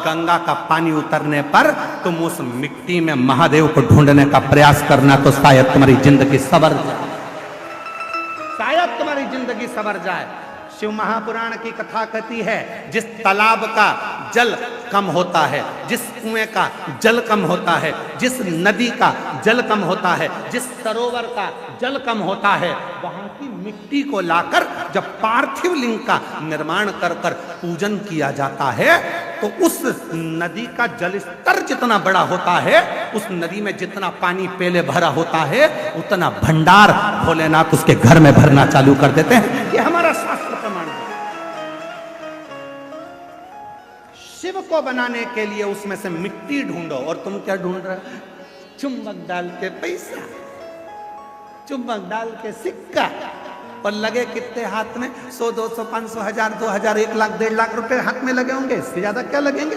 गंगा का पानी उतरने पर तुम उस मिट्टी में महादेव को ढूंढने का प्रयास करना, तो शायद तुम्हारी जिंदगी सवर जाए, शायद तुम्हारी जिंदगी सवर जाए। शिव महापुराण की कथा कहती है, जिस तालाब का जल कम होता है, जिस कुएं का जल कम होता है, जिस नदी का जल कम होता है, जिस सरोवर का जल कम होता है, वहां की मिट्टी को लाकर जब पार्थिव लिंग का निर्माण कर कर पूजन किया जाता है, तो उस नदी का जल स्तर जितना बड़ा होता है, उस नदी में जितना पानी पहले भरा होता है, उतना भंडार भोलेनाथ उसके घर में भरना चालू कर देते हैं। ये हमारा शास्त्र प्रमाण है। शिव को बनाने के लिए उसमें से मिट्टी ढूंढो, और तुम क्या ढूंढ रहे हो? चुंबक डाल के पैसा, चुंबक डाल के सिक्का, और लगे कितने हाथ में? 100, 200, 500, 1000, 2000, 1 लाख, 1.5 लाख रुपए हाथ में लगे होंगे। इससे ज्यादा क्या लगेंगे?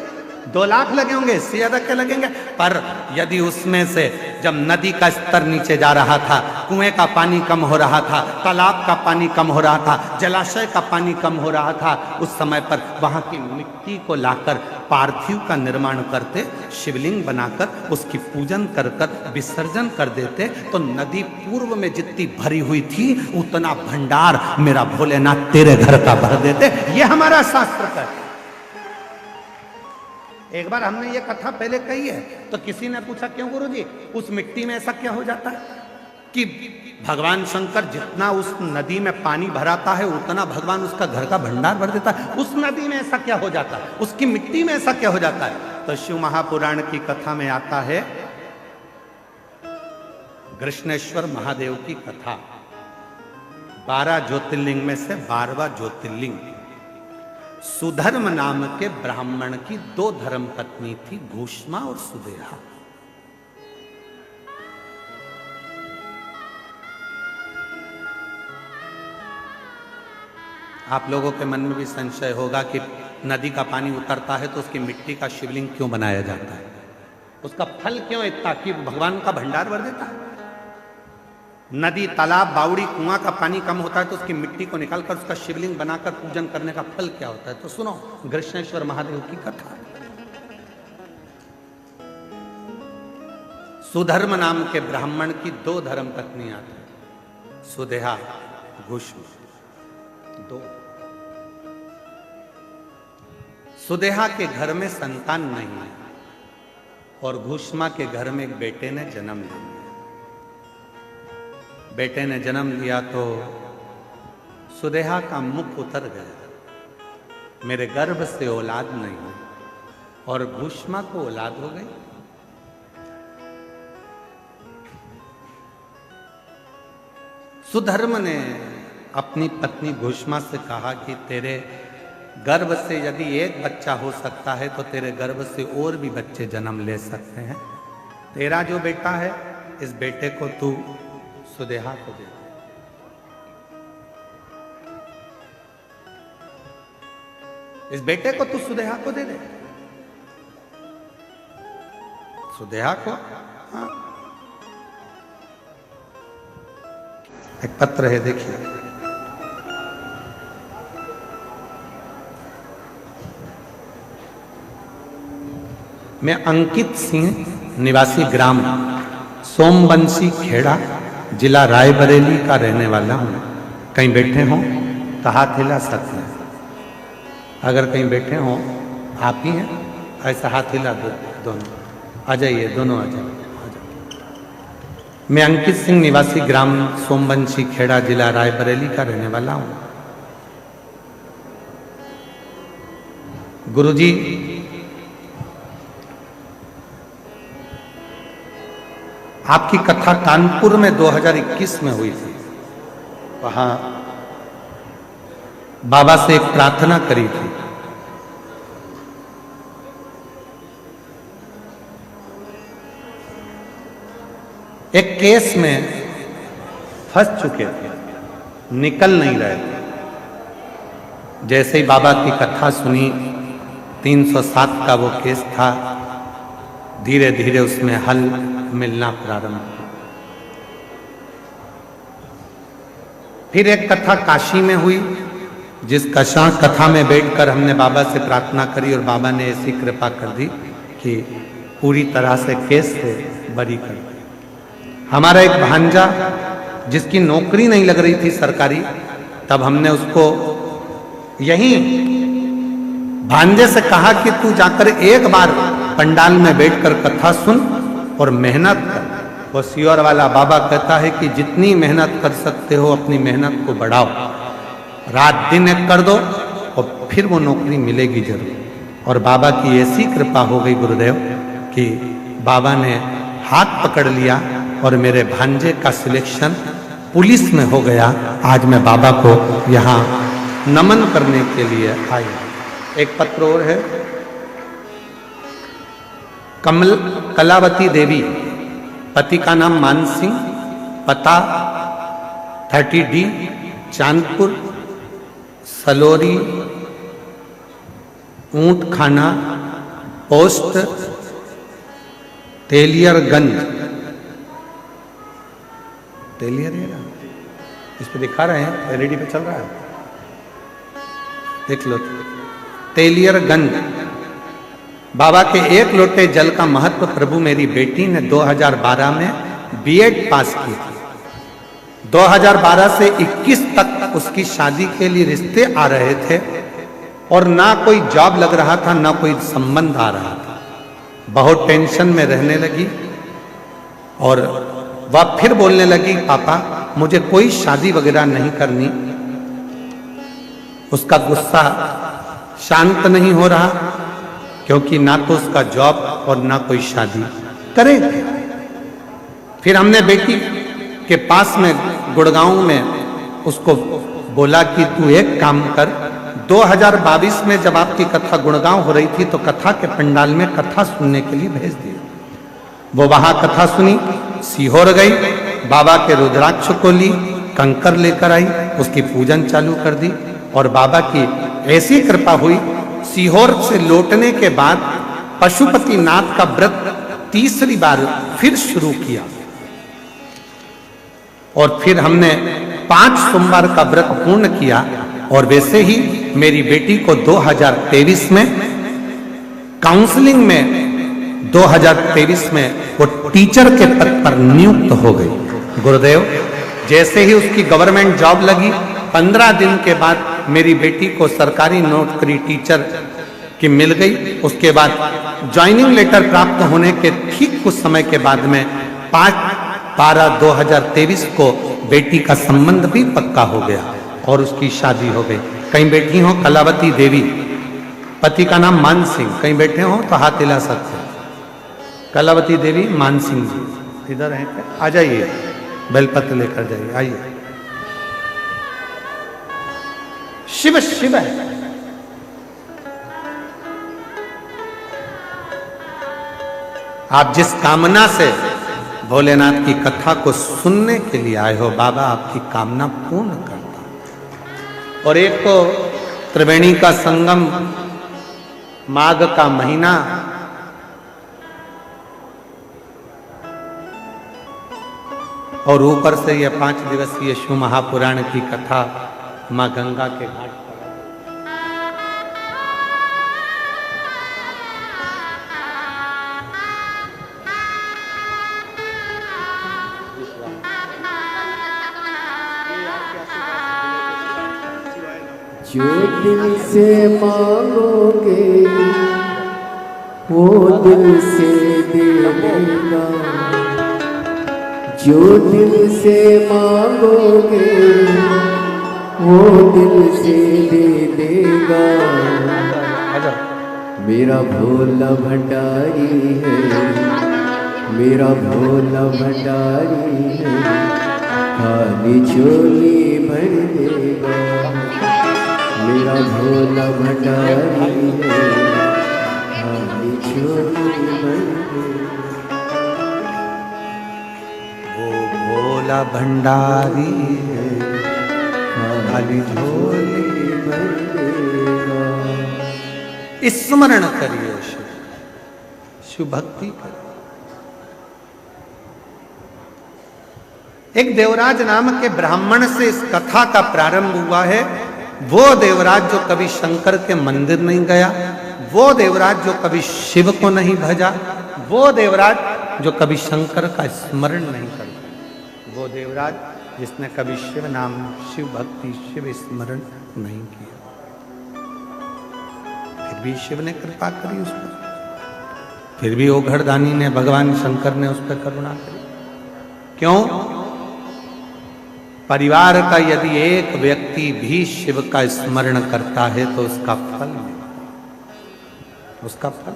2 लाख लगे होंगे, इससे ज्यादा क्या लगेंगे? पर यदि उसमें से जब नदी का स्तर नीचे जा रहा था, कुएं का पानी कम हो रहा था, तालाब का पानी कम हो रहा था, जलाशय का पानी कम हो रहा था, उस समय पर वहां की मिट्टी को लाकर पार्थिव का निर्माण करते, शिवलिंग बनाकर उसकी पूजन कर कर विसर्जन कर देते, तो नदी पूर्व में जितनी भरी हुई थी उतना भंडार मेरा भोलेनाथ तेरे घर का भर देते। ये हमारा शास्त्र का। एक बार हमने ये कथा पहले कही है, तो किसी ने पूछा, क्यों गुरुजी, उस मिट्टी में ऐसा क्या हो जाता है कि भगवान शंकर जितना उस नदी में पानी भराता है उतना भगवान उसका घर का भंडार भर देता है, उस नदी में ऐसा क्या हो जाता है, उसकी मिट्टी में ऐसा क्या हो जाता है? तो शिव महापुराण की कथा में आता है, कृष्णेश्वर महादेव की कथा, 12 ज्योतिर्लिंग में से 12वां ज्योतिर्लिंग सुधर्म नाम के ब्राह्मण की 2 धर्म पत्नी थी, घूष्मा और सुदेहा। आप लोगों के मन में भी संशय होगा कि नदी का पानी उतरता है तो उसकी मिट्टी का शिवलिंग क्यों बनाया जाता है, उसका फल क्यों इतना कि भगवान का भंडार भर देता है। नदी, तालाब, बावड़ी, कुआं का पानी कम होता है तो उसकी मिट्टी को निकालकर उसका शिवलिंग बनाकर पूजन करने का फल क्या होता है। तो सुनो कृष्णेश्वर महादेव की कथा। सुधर्म नाम के ब्राह्मण की 2 धर्म पत्नियां थी, सुदेहा, घूष्मा, 2। सुदेहा के घर में संतान नहीं है और घूष्मा के घर में एक बेटे ने जन्म लिया। बेटे ने जन्म लिया तो सुदेहा का मुख उतर गया, मेरे गर्भ से औलाद नहीं हुई, और घूष्मा को औलाद हो गई। सुधर्म ने अपनी पत्नी घूष्मा से कहा कि तेरे गर्भ से यदि एक बच्चा हो सकता है तो तेरे गर्भ से और भी बच्चे जन्म ले सकते हैं। तेरा जो बेटा है इस बेटे को तू सुदेहा को दे। इस बेटे को तू सुदेहा को दे दे। सुदेहा को, हाँ। एक पत्र है, देखिए। मैं अंकित सिंह, निवासी ग्राम सोमबंसी खेड़ा, जिला रायबरेली का रहने वाला हूँ। कहीं बैठे हों तो हाथ हिला सकते हैं। अगर कहीं बैठे हों, आप ही हैं, ऐसा हाथ हिला दो, दोनों आ जाइए, दोनों आ जाइए। मैं अंकित सिंह, निवासी ग्राम सोमबंसी खेड़ा, जिला रायबरेली का रहने वाला हूँ। गुरुजी, आपकी कथा कानपुर में 2021 में हुई थी। वहां बाबा से एक प्रार्थना करी थी। एक केस में फंस चुके थे, निकल नहीं रहे थे। जैसे ही बाबा की कथा सुनी, 307 का वो केस था, धीरे धीरे उसमें हल मिलना प्रारंभ हुआ। फिर एक कथा काशी में हुई, जिस कथा में बैठकर हमने बाबा से प्रार्थना करी और बाबा ने ऐसी कृपा कर दी कि पूरी तरह से केस से बरी कर दी। हमारा एक भांजा, जिसकी नौकरी नहीं लग रही थी सरकारी, तब हमने उसको यहीं भांजे से कहा कि तू जाकर एक बार पंडाल में बैठकर कथा सुन और मेहनत कर। वो सियोर वाला बाबा कहता है कि जितनी मेहनत कर सकते हो अपनी मेहनत को बढ़ाओ, रात दिन एक कर दो और फिर वो नौकरी मिलेगी जरूर। और बाबा की ऐसी कृपा हो गई गुरुदेव कि बाबा ने हाथ पकड़ लिया और मेरे भांजे का सिलेक्शन पुलिस में हो गया। आज मैं बाबा को यहाँ नमन करने के लिए आई। एक पत्र और है, कलावती देवी, पति का नाम मान सिंह, पता 30D चांदपुर, सलोरी, ऊंट खाना, पोस्ट तेलियरगंज। तेलियर है ना, इस पे दिखा रहे हैं, एलईडी पे चल रहा है, देख लो। तेलियरगंज। बाबा के एक लोटे जल का महत्व प्रभु मेरी बेटी ने 2012 में बीएड पास की थी। 2012 से 21 तक उसकी शादी के लिए रिश्ते आ रहे थे और ना कोई जॉब लग रहा था, ना कोई संबंध आ रहा था। बहुत टेंशन में रहने लगी और वह फिर बोलने लगी, पापा मुझे कोई शादी वगैरह नहीं करनी। उसका गुस्सा शांत नहीं हो रहा, क्योंकि ना तो उसका जॉब और ना कोई शादी करे। फिर हमने बेटी के पास में गुड़गांव में उसको बोला कि तू एक काम कर, 2022 में जब आपकी कथा गुड़गांव हो रही थी तो कथा के पंडाल में कथा सुनने के लिए भेज दिया। वो वहां कथा सुनी, सीहोर गई, बाबा के रुद्राक्ष को ली, कंकर लेकर आई, उसकी पूजन चालू कर दी और बाबा की ऐसी कृपा हुई, सीहोर से लौटने के बाद पशुपति नाथ का व्रत तीसरी बार फिर शुरू किया और फिर हमने 5 सोमवार का व्रत पूर्ण किया। और वैसे ही मेरी बेटी को 2023 में काउंसलिंग में 2023 में वो टीचर के पद पर नियुक्त हो गई। गुरुदेव, जैसे ही उसकी गवर्नमेंट जॉब लगी, 15 दिन के बाद मेरी बेटी को सरकारी नौकरी टीचर की मिल गई। उसके बाद ज्वाइनिंग लेटर प्राप्त होने के ठीक कुछ समय के बाद में 5/12/2023 को बेटी का संबंध भी पक्का हो गया और उसकी शादी हो गई। कहीं बैठी हो कलावती देवी, पति का नाम मान सिंह, कहीं बैठे हो तो हाथ हिला सकते हैं। कलावती देवी, मान सिंह जी इधर हैं क्या? आ जाइए, बेलपत्र लेकर जाइए, आइए। शिव शिव है। आप जिस कामना से भोलेनाथ की कथा को सुनने के लिए आए हो, बाबा आपकी कामना पूर्ण करता। और एक तो त्रिवेणी का संगम, माघ का महीना, और ऊपर से यह 5 दिवसीय शिव महापुराण की कथा मां गंगा के घाट पर। जो दिल से मांगोगे वो दिल से दे देगा, जो दिल से मांगोगे वो दिल से दे देगा। मेरा भोला भंडारी है, मेरा भोला भंडारी है, खाली झोली भर देगा। मेरा भोला भंडारी है, खाली झोली भर देगा। वो भोला भंडारी है, खाली झोली भर देगा। स्मरण करिए शिव, शिव भक्ति करिए। एक देवराज नाम के ब्राह्मण से इस कथा का प्रारंभ हुआ है। वो देवराज जो कभी शंकर के मंदिर नहीं गया, वो देवराज जो कभी शिव को नहीं भजा, वो देवराज जो कभी शंकर का स्मरण नहीं करता, वो देवराज जिसने कभी शिव नाम, शिव भक्ति, शिव स्मरण नहीं किया, फिर भी शिव ने कृपा करी उस पर, फिर भी ओघड़दानी ने, भगवान शंकर ने उस पर करुणा करी। क्यों? परिवार का यदि एक व्यक्ति भी शिव का स्मरण करता है तो उसका फल मिलता, उसका फल।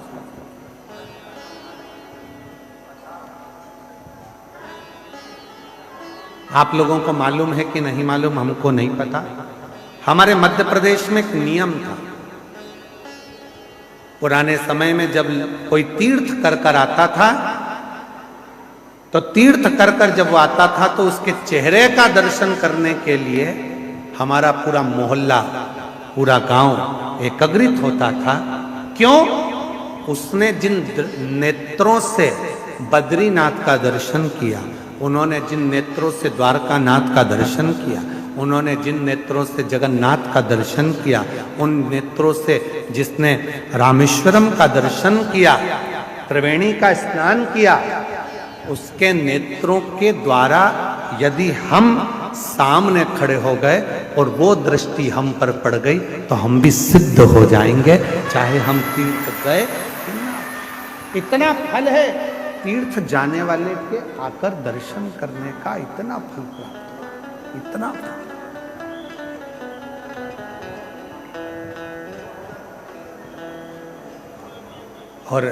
आप लोगों को मालूम है कि नहीं मालूम, हमको नहीं पता। हमारे मध्य प्रदेश में एक नियम था, पुराने समय में जब कोई तीर्थ कर कर आता था तो तीर्थ कर कर जब वो आता था तो उसके चेहरे का दर्शन करने के लिए हमारा पूरा मोहल्ला, पूरा गांव एकत्रित होता था। क्यों? उसने जिन नेत्रों से बद्रीनाथ का दर्शन किया, उन्होंने जिन नेत्रों से द्वारकानाथ का दर्शन किया, उन्होंने जिन नेत्रों से जगन्नाथ का दर्शन किया, उन नेत्रों से जिसने रामेश्वरम का दर्शन किया, त्रिवेणी का स्नान किया, उसके नेत्रों के द्वारा यदि हम सामने खड़े हो गए और वो दृष्टि हम पर पड़ गई तो हम भी सिद्ध हो जाएंगे, चाहे हम तीर्थ गए। इतना फल है तीर्थ जाने वाले के आकर दर्शन करने का, इतना फल प्राप्त, इतना फल। और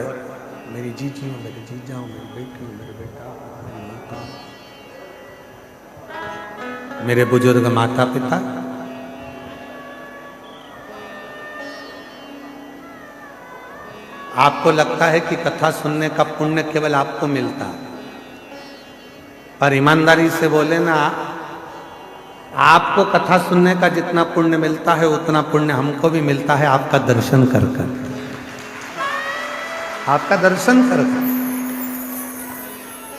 मेरी जीजी हो, मेरे जीजा हो, मेरी बेटी हो, मेरे बेटा, मेरी माता, मेरे बुजुर्ग माता पिता, आपको लगता है कि कथा सुनने का पुण्य केवल आपको मिलता है, पर ईमानदारी से बोले ना, आपको कथा सुनने का जितना पुण्य मिलता है उतना पुण्य हमको भी मिलता है आपका दर्शन कर कर, आपका दर्शन कर कर।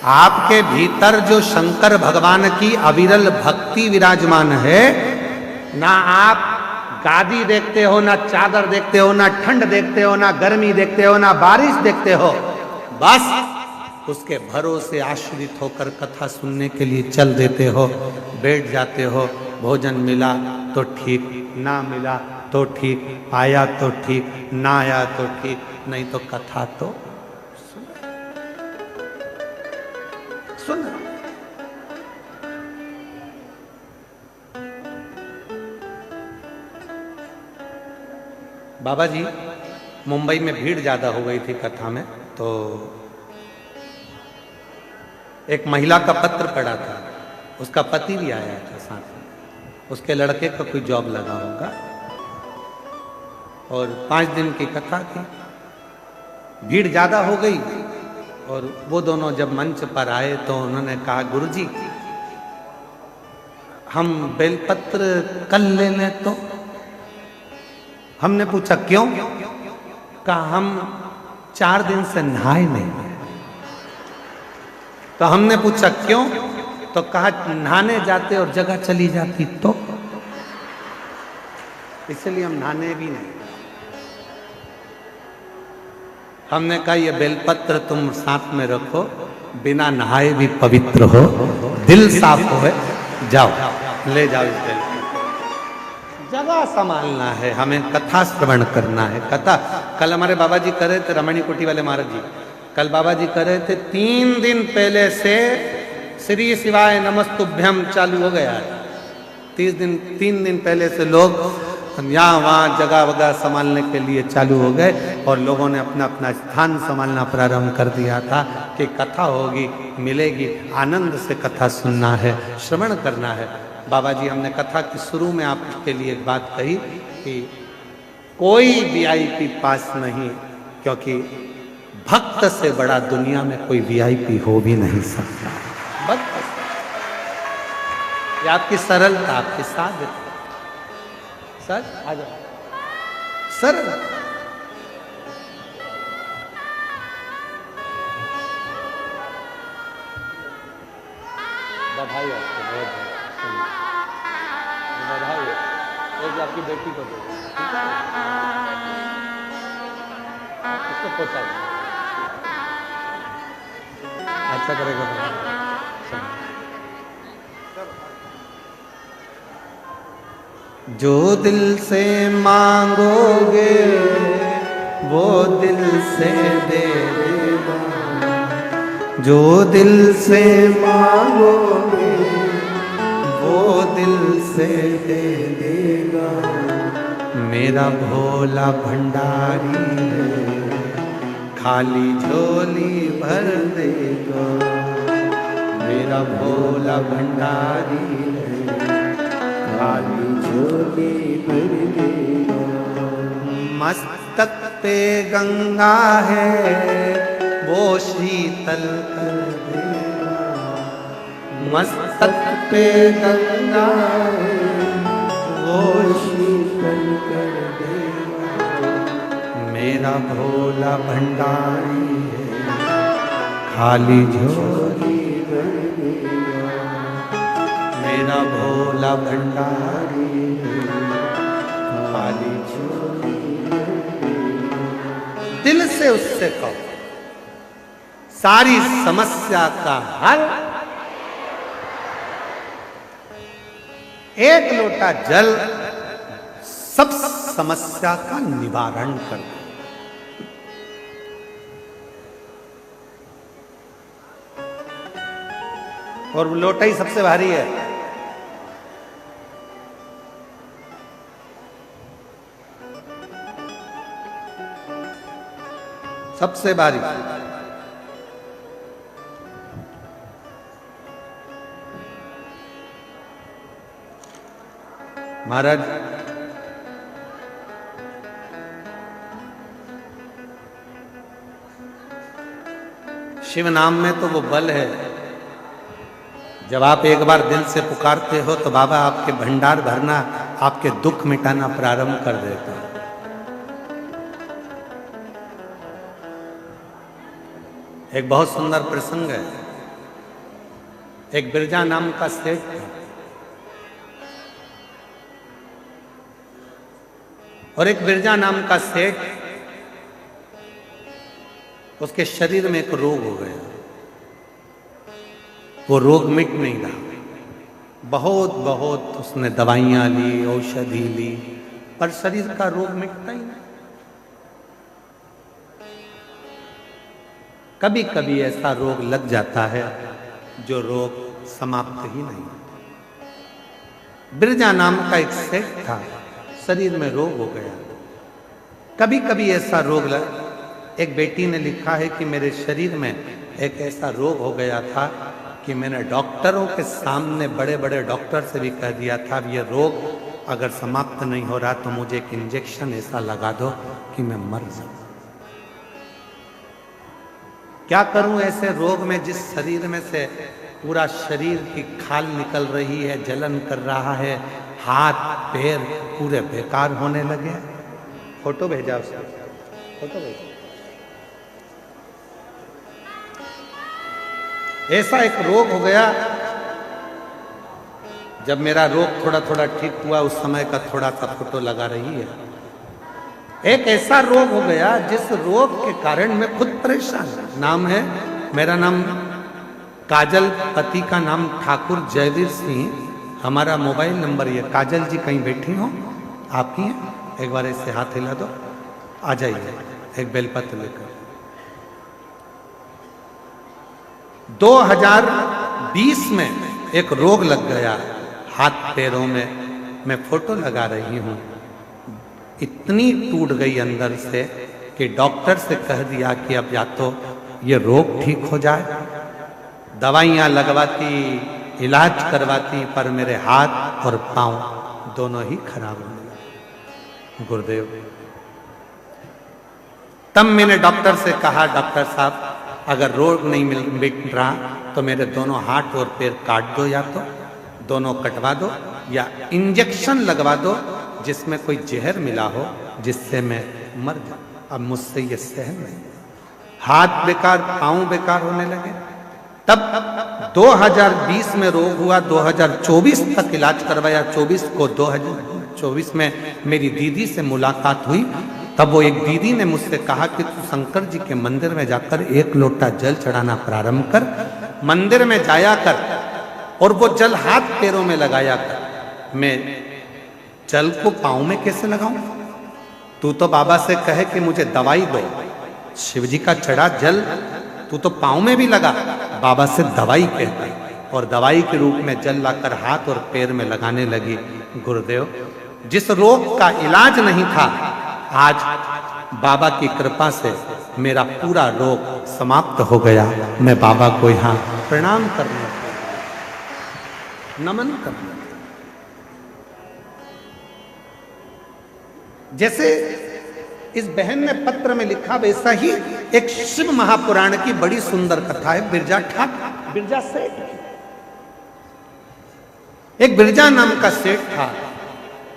आपके भीतर जो शंकर भगवान की अविरल भक्ति विराजमान है, ना आप गादी देखते हो, ना चादर देखते हो, ना ठंड देखते हो, ना गर्मी देखते हो, ना बारिश देखते हो, बस उसके भरोसे आश्रित होकर कथा सुनने के लिए चल देते हो, बैठ जाते हो। भोजन मिला तो ठीक, ना मिला तो ठीक, आया तो ठीक, ना आया तो ठीक, नहीं तो कथा तो सुन। बाबा जी, मुंबई में भीड़ ज्यादा हो गई थी कथा में, तो एक महिला का पत्र पड़ा था, उसका पति भी आया था साथ में, उसके लड़के का कोई जॉब लगा होगा, और 5 दिन की कथा थी। भीड़ ज्यादा हो गई और वो दोनों जब मंच पर आए तो उन्होंने कहा, गुरुजी हम बेलपत्र कल ले लें तो? हमने पूछा क्यों? कहा हम 4 दिन से नहाए नहीं। तो हमने पूछा क्यों? तो कहा नहाने जाते और जगह चली जाती तो, इसलिए हम नहाने भी नहीं। हमने कहा ये बेलपत्र तुम साथ में रखो, बिना नहाए भी पवित्र हो, दिल साफ हो, जाओ ले जाओ इस बेलपत्र। जगह संभालना है, हमें कथा श्रवण करना है। कथा कल हमारे बाबा जी कर रहे थे, रमणी कोटी वाले महाराज जी कल बाबा जी कर रहे थे, 3 दिन पहले से श्री शिवाय नमस्तुभ्यम चालू हो गया है। 3 दिन पहले से लोग यहाँ वहाँ जगह वगह संभालने के लिए चालू हो गए, और लोगों ने अपना अपना स्थान संभालना प्रारंभ कर दिया था कि कथा होगी, मिलेगी, आनंद से कथा सुनना है, श्रवण करना है। बाबा जी, हमने कथा के शुरू में आपके लिए एक बात कही कि कोई वीआईपी पास नहीं, क्योंकि भक्त से बड़ा दुनिया में कोई वीआईपी हो भी नहीं सकता। भक्त ये आपकी सरलता, आपकी साधना। सर आ जाओ सर। बधाई आपको, बहुत बधाई। एक आपकी बेटी को दो, इसको पोता अच्छा करेगा। जो दिल से मांगोगे वो दिल से दे देगा, जो दिल से मांगोगे वो दिल से दे देगा। मेरा भोला भंडारी है, खाली झोली भर देगा। मेरा भोला भंडारी है, खाली झोली भर देगा। मस्तक पे गंगा है वो शीतल कर देगा। मस्तक पे गंगा है वो शीतल कर देगा। मेरा भोला भंडारी है, खाली झोली भर देगा। मेरा भोला भंडारी है, खाली झोली भर देगा। दिल से उससे कहो, सारी समस्या का हल एक लोटा जल सब समस्या का निवारण कर दे। और लोटा ही सबसे भारी है। सबसे भारी। महाराज शिव नाम में तो वो बल है। जब आप एक बार दिल से पुकारते हो तो बाबा आपके भंडार भरना, आपके दुख मिटाना प्रारंभ कर देते हैं। एक बहुत सुंदर प्रसंग है। एक बिरजा नाम का सेठ था और एक बिरजा नाम का सेठ, उसके शरीर में एक रोग हो गया। वो रोग मिट नहीं रहा। बहुत बहुत उसने दवाइयां ली, औषधि ली, पर शरीर का रोग मिटता ही नहीं। कभी कभी ऐसा रोग लग जाता है जो रोग समाप्त ही नहीं। बिरजा नाम का एक सेठ था, शरीर में रोग हो गया। कभी कभी ऐसा रोग एक बेटी ने लिखा है कि मेरे शरीर में एक ऐसा रोग हो गया था कि मैंने डॉक्टरों के सामने, बड़े बड़े डॉक्टर से भी कह दिया था, ये रोग अगर समाप्त नहीं हो रहा तो मुझे एक इंजेक्शन ऐसा लगा दो कि मैं मर जाऊं। क्या करूं ऐसे रोग में, जिस शरीर में से पूरा शरीर की खाल निकल रही है, जलन कर रहा है, हाथ पैर पूरे बेकार होने लगे। फोटो भेजा उसने, फोटो भेजा। ऐसा एक रोग हो गया। जब मेरा रोग थोड़ा थोड़ा ठीक हुआ, उस समय का थोड़ा सा फोटो लगा रही है। एक ऐसा रोग हो गया जिस रोग के कारण मैं खुद परेशान। नाम है, मेरा नाम काजल, पति का नाम ठाकुर जयवीर सिंह। हमारा मोबाइल नंबर ये। काजल जी कहीं बैठी हो, आप ही हैं? एक बार ऐसे हाथ हिला दो, आ जाइए एक बेलपत्र लेकर। 2020 में एक रोग लग गया हाथ पैरों में। मैं फोटो लगा रही हूं, इतनी टूट गई अंदर से कि डॉक्टर से कह दिया कि अब या तो ये रोग ठीक हो जाए। दवाइयां लगवाती, इलाज करवाती, पर मेरे हाथ और पांव दोनों ही खराब हो गए। गुरुदेव, तब मैंने डॉक्टर से कहा, डॉक्टर साहब अगर रोग नहीं मिट रहा तो मेरे दोनों हाथ और पैर काट दो, या तो दोनों कटवा दो या इंजेक्शन लगवा दो जिसमें कोई जहर मिला हो जिससे मैं मर जाऊं। अब मुझसे ये सहन नहीं। हाथ बेकार, पांव बेकार होने लगे। तब 2020 में रोग हुआ, 2024 तक इलाज करवाया। 2024 में मेरी दीदी से मुलाकात हुई। तब वो एक दीदी ने मुझसे कहा कि तू शंकर जी के मंदिर में जाकर एक लोटा जल चढ़ाना प्रारंभ कर, मंदिर में जाया कर और वो जल हाथ पैरों में लगाया कर। मैं जल को पांव में कैसे लगाऊं? तू तो बाबा से कहे कि मुझे दवाई दो। शिव जी का चढ़ा जल तू तो पांव में भी लगा, बाबा से दवाई कहते, और दवाई के रूप में जल लाकर हाथ और पैर में लगाने लगी। गुरुदेव, जिस रोग का इलाज नहीं था, आज बाबा की कृपा से मेरा पूरा रोग समाप्त हो गया। मैं बाबा को यहाँ प्रणाम करना, नमन करना। जैसे इस बहन ने पत्र में लिखा, वैसा ही एक शिव महापुराण की बड़ी सुंदर कथा है। बिरजा ठाकुर, बिरजा सेठ। एक बिरजा नाम का सेठ था,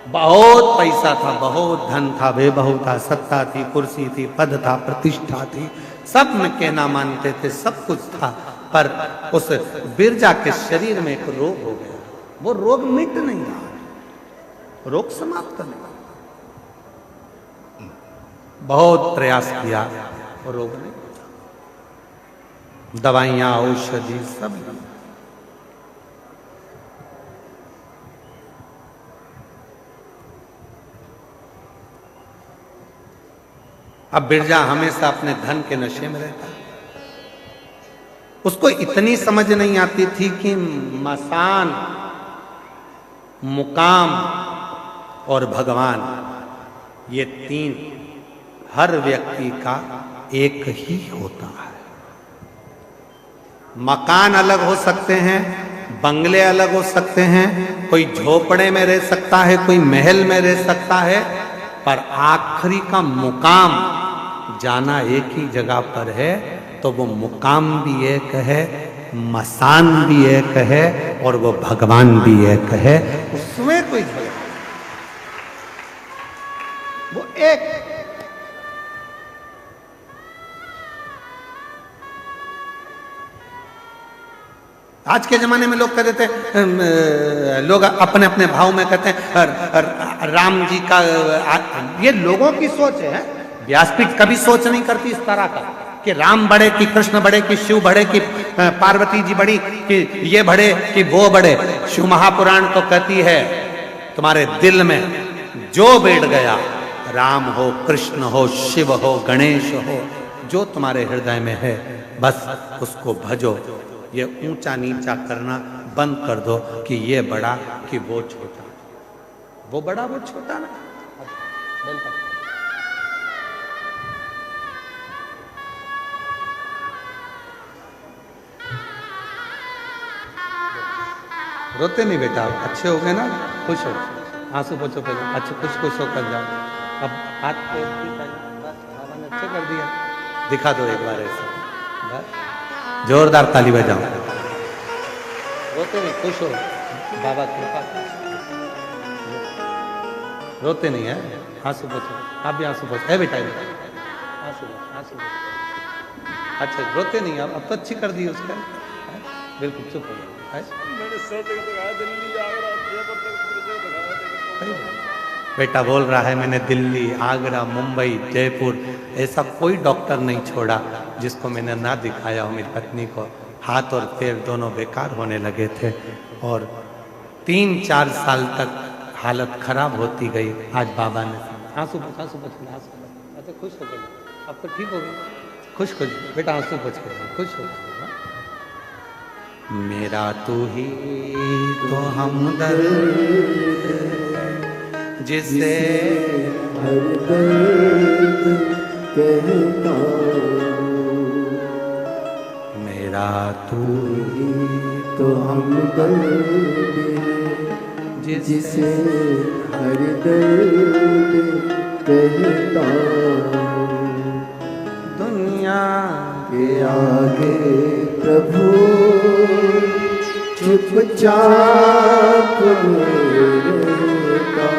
बहुत पैसा था, बहुत धन था, वैभव था, सत्ता थी, कुर्सी थी, पद था, प्रतिष्ठा थी, सब में कहना मानते थे, सब कुछ था। पर उस बिरजा के शरीर में एक रोग हो गया। वो रोग मिट नहीं रहा, रोग समाप्त नहीं। बहुत प्रयास किया और रोग नहीं, दवाइयां, औषधि सब। अब बिरजा हमेशा अपने धन के नशे में रहता। उसको इतनी समझ नहीं आती थी कि मसान, मुकाम और भगवान, ये तीन हर व्यक्ति का एक ही होता है। मकान अलग हो सकते हैं, बंगले अलग हो सकते हैं, कोई झोपड़े में रह सकता है, कोई महल में रह सकता है, पर आखिरी का मुकाम जाना एक ही जगह पर है, तो वो मुकाम भी एक है, मसान भी एक है, और वो भगवान भी एक है। उसमें कोई झगड़ा, वो एक। आज के जमाने में लोग कह देते हैं, लोग अपने अपने भाव में कहते हैं राम जी का, ये लोगों की सोच है। व्यासपीठ कभी सोच नहीं करती इस तरह का कि राम बड़े कि कृष्ण बड़े कि शिव बड़े कि पार्वती जी बड़ी कि ये बड़े कि वो बड़े। शिव महापुराण तो कहती है तुम्हारे दिल में जो बैठ गया, राम हो, कृष्ण हो, शिव हो, गणेश हो, जो तुम्हारे हृदय में है बस उसको भजो। ये ऊंचा नीचा करना बंद कर दो कि ये बड़ा कि वो छोटा, वो बड़ा वो छोटा ना। रोते नहीं बेटा, अच्छे हो गए ना, खुश हो, आंसू पोछो पहले, अच्छे खुश खुश होकर जाओ। अब हाथ पे बस बाबा ने अच्छे कर दिया, दिखा दो एक बार ऐसे, बस जोरदार ताली बजाओ। रोते नहीं, खुश हो, बाबा कृपा। रोते नहीं है, आंसू पोछो, आप भी आंसू पोछो, है बेटा आंसू आंसू। अच्छा रोते नहीं, अब तो अच्छी कर दी उसका, बिल्कुल चुप हो गए। बेटा बोल रहा है मैंने दिल्ली, आगरा, मुंबई, जयपुर, ऐसा कोई डॉक्टर नहीं छोड़ा जिसको मैंने ना दिखाया हो। मेरी पत्नी को हाथ और पैर दोनों बेकार होने लगे थे और 3-4 साल तक हालत खराब होती गई। आज बाबा ने आंसू पोछ, आंसू पोछ, आंसू पोछ। अच्छा खुश हो गए, अब तो ठीक हो गए, खुश खुश बेटा, आंसू पोछ के खुश हो गए। मेरा तू ही तो हमदर्द जिसे हर दर्द कहता, मेरा तू ही तो हमदर्द जिसे हर दर्द कहता। दुनिया के आगे प्रभु चुपचाप रहता,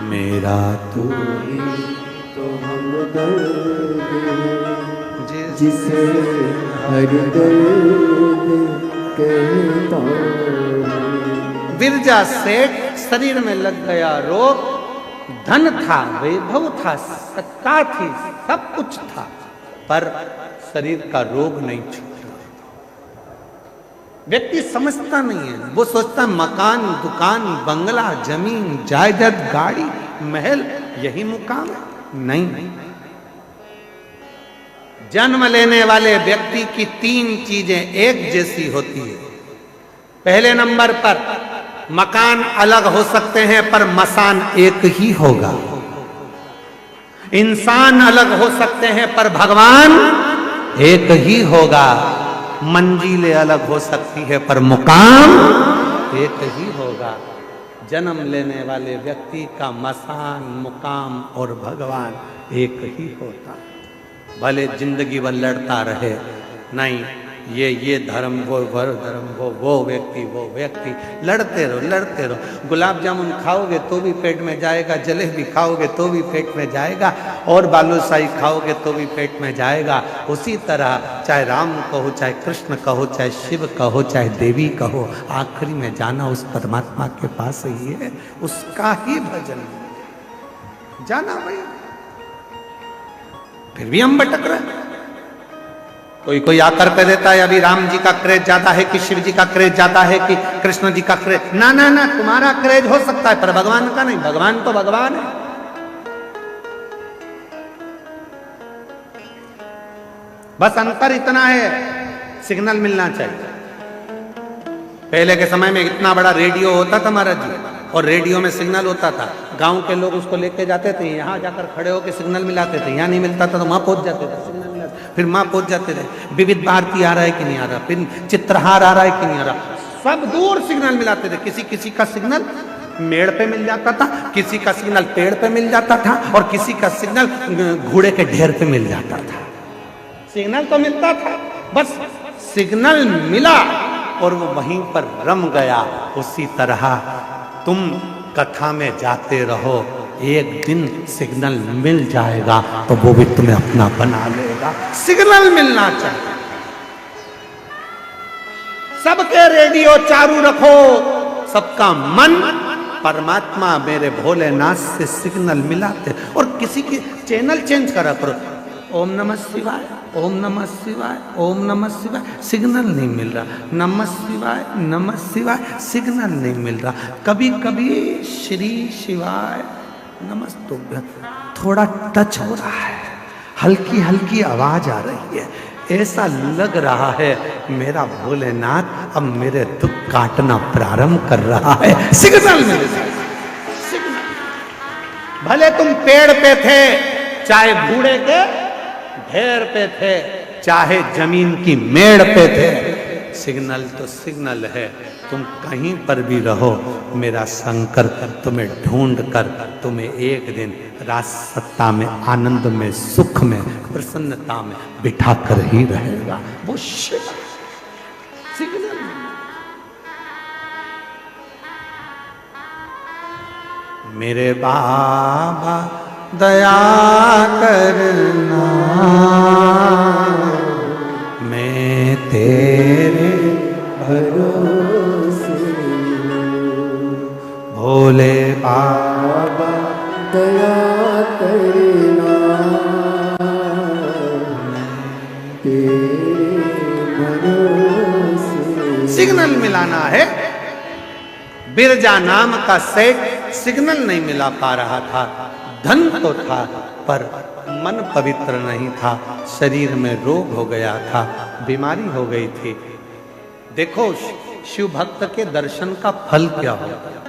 मेरा तू ही तो हमदर्द जिसे हर दर्द कहता। विरजा सेठ शरीर में लग गया रोग, धन था, वैभव था, सत्ता थी, सब कुछ था, पर शरीर का रोग नहीं छूटा। व्यक्ति समझता नहीं है, वो सोचता मकान, दुकान, बंगला, जमीन, जायदाद, गाड़ी, महल यही मुकाम है। नहीं, जन्म लेने वाले व्यक्ति की 3 चीजें एक जैसी होती है। पहले नंबर पर मकान अलग हो सकते हैं पर मसान एक ही होगा। इंसान अलग हो सकते हैं पर भगवान एक ही होगा। मंजिलें अलग हो सकती है पर मुकाम एक ही होगा। जन्म लेने वाले व्यक्ति का मसान, मुकाम और भगवान एक ही होता। भले जिंदगी भर लड़ता रहे, नहीं ये धर्म, वो धर्म, वो व्यक्ति, लड़ते रहो। गुलाब जामुन खाओगे तो भी पेट में जाएगा, जलेबी खाओगे तो भी पेट में जाएगा, और बालूशाही खाओगे तो भी पेट में जाएगा। उसी तरह चाहे राम कहो, चाहे कृष्ण कहो, चाहे शिव कहो, चाहे देवी कहो, आखिरी में जाना उस परमात्मा के पास ही है, उसका ही भजन जाना भाई। फिर भी हम भटक रहे हैं। कोई आकर कह देता है अभी राम जी का क्रेज ज्यादा है कि शिव जी का क्रेज ज्यादा है कि कृष्ण जी का क्रेज। ना, तुम्हारा क्रेज हो सकता है पर भगवान का नहीं। भगवान तो भगवान है। बस अंतर इतना है, सिग्नल मिलना चाहिए। पहले के समय में इतना बड़ा रेडियो होता था महाराज जी, और रेडियो में सिग्नल होता था। गांव के लोग उसको लेके जाते थे, यहाँ जाकर खड़े होकर सिग्नल मिलाते थे। यहाँ नहीं मिलता था तो वहां पहुंच जाते थे, सिग्नल मिलाते, फिर वहां पहुंच जाते थे। विविध भारती आ रहा है कि नहीं आ रहा, फिर चित्रहार आ रहा है कि नहीं आ रहा, सब दूर सिग्नल मिलाते थे। किसी का सिग्नल मेड़ पे मिल जाता था, किसी का सिग्नल पेड़ पे मिल जाता था, और किसी का सिग्नल घोड़े के ढेर पे मिल जाता था। सिग्नल तो मिलता था, बस सिग्नल मिला और वो वहीं पर रम गया। उसी तरह तुम कथा में जाते रहो, एक दिन सिग्नल मिल जाएगा तो वो भी तुम्हें अपना बना लेगा। सिग्नल मिलना चाहिए। सबके रेडियो चालू रखो, सबका मन परमात्मा मेरे भोलेनाथ से सिग्नल मिलाते, और किसी के चैनल चेंज करा करो। ओम नमः शिवाय, ओम नमः शिवाय, ओम नमः शिवाय, सिग्नल नहीं मिल रहा। नमः शिवाय, नमः शिवाय, सिग्नल नहीं मिल रहा। कभी कभी श्री शिवाय नमस्तुभ्यं थोड़ा टच हो रहा है, हल्की हल्की आवाज आ रही है, ऐसा लग रहा है मेरा भोलेनाथ अब मेरे दुख काटना प्रारंभ कर रहा है। सिग्नल मिल रहा है, सिग्नल। भले तुम पेड़ पे थे, चाहे बूढ़े के ढेर पे थे, चाहे जमीन की मेड़ पे थे, सिग्नल तो सिग्नल है। तुम कहीं पर भी रहो, मेरा शंकर तुम्हें ढूंढ कर तुम्हें एक दिन राज सत्ता में, आनंद में, सुख में, प्रसन्नता में बिठा कर ही रहेगा। वो सिग्नल। मेरे बाबा दया करना, मैं तेरे भरोसे भोले बाबा दया करना, तेरे भरोसे। सिग्नल मिलाना है। बिरजा नाम का सेठ सिग्नल नहीं मिला पा रहा था। धन तो था पर मन पवित्र नहीं था, शरीर में रोग हो गया था, बीमारी हो गई थी। देखो शिव भक्त के दर्शन का फल क्या होता है।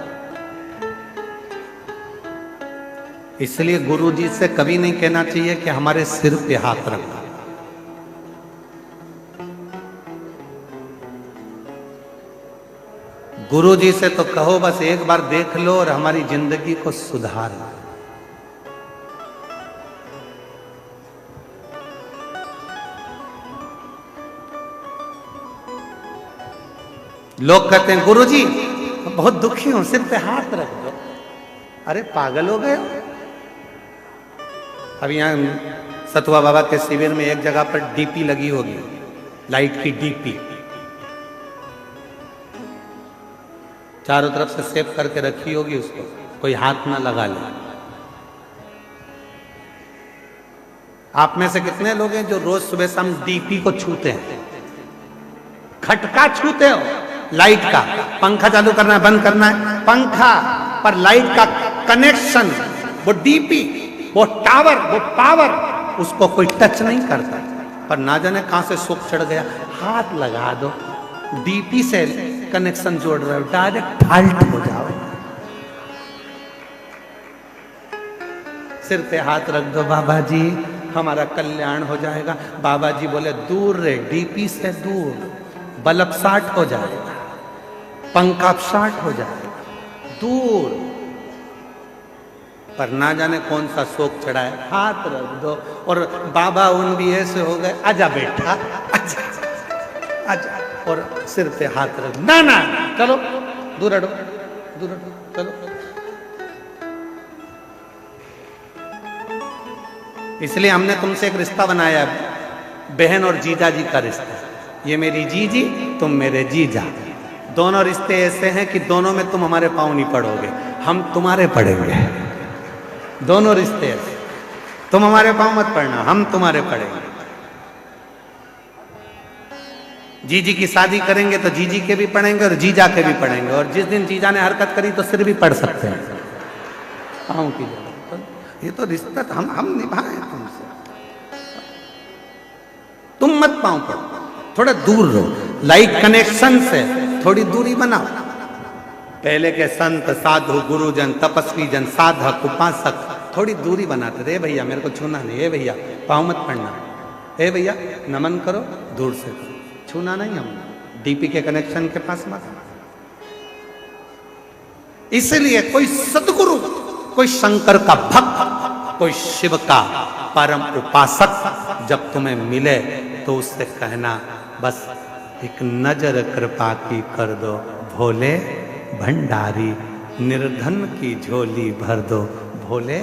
इसलिए गुरु जी से कभी नहीं कहना चाहिए कि हमारे सिर पे हाथ रखो। गुरु जी से तो कहो बस एक बार देख लो और हमारी जिंदगी को सुधार लो। लोग कहते हैं गुरु जी बहुत दुखी हूं, सिर पे हाथ रख दो। अरे पागल हो गए। अब यहां सतुआ बाबा के शिविर में एक जगह पर डीपी लगी होगी, लाइट की डीपी, चारों तरफ से सेव करके रखी होगी, उसको कोई हाथ ना लगा ले। आप में से कितने लोग हैं जो रोज सुबह शाम डीपी को छूते हैं? खटका छूते हो, लाइट का। पंखा चालू करना है, बंद करना है, पंखा पर लाइट का कनेक्शन, वो डीपी, वो टावर, वो पावर, उसको कोई टच नहीं करता। पर ना जाने कहां से सुख चढ़ गया, हाथ लगा दो, डीपी से कनेक्शन जोड़ रहे हो, डायरेक्ट फाल्ट हो जाओ। सिर पे हाथ रख दो, बाबा जी हमारा कल्याण हो जाएगा। बाबा जी बोले दूर रे, डीपी से दूर, बल्ब शार्ट हो जाएगा, पंखा शार्ट हो जाएगा, दूर। पर ना जाने कौन सा शोक चढ़ा है, हाथ रख दो। और बाबा उन भी ऐसे हो गए, आजा बेटा, आजा आजा, और सिर पे हाथ रख, ना ना चलो दूर हटो, दूर हटो, चलो। इसलिए हमने तुमसे एक रिश्ता बनाया, बहन और जीजा जी का रिश्ता। ये मेरी जीजी, तुम मेरे जीजा। दोनों रिश्ते ऐसे हैं कि दोनों में तुम हमारे पांव नहीं पड़ोगे, हम तुम्हारे पड़ेंगे। दोनों रिश्ते ऐसे, तुम हमारे पांव मत पड़ना, हम तुम्हारे पड़ेंगे। जीजी की शादी करेंगे तो जीजी के भी पड़ेंगे और जीजा के भी पड़ेंगे, और जिस दिन जीजा ने हरकत करी तो सिर भी पड़ सकते हैं पांव की जगह। ये तो रिश्ता हम निभाएं तुमसे, तुम मत पांव पड़ो, थोड़ा दूर रहो। लाइट कनेक्शन से थोड़ी दूरी बनाओ। पहले के संत, साधु, गुरुजन, तपस्वी जन, साधक, उपासक थोड़ी दूरी बनाते थे। भैया मेरे को छूना नहीं, है भैया पांव मत पड़ना, है भैया नमन करो, दूर से करो, छूना नहीं। हम डीपी के कनेक्शन के पास मत। इसलिए कोई सदगुरु, कोई शंकर का भक्त, कोई शिव का परम उपासक जब तुम्हें मिले तो उससे कहना, बस एक नजर कृपा की कर दो, भोले भंडारी निर्धन की झोली भर दो, भोले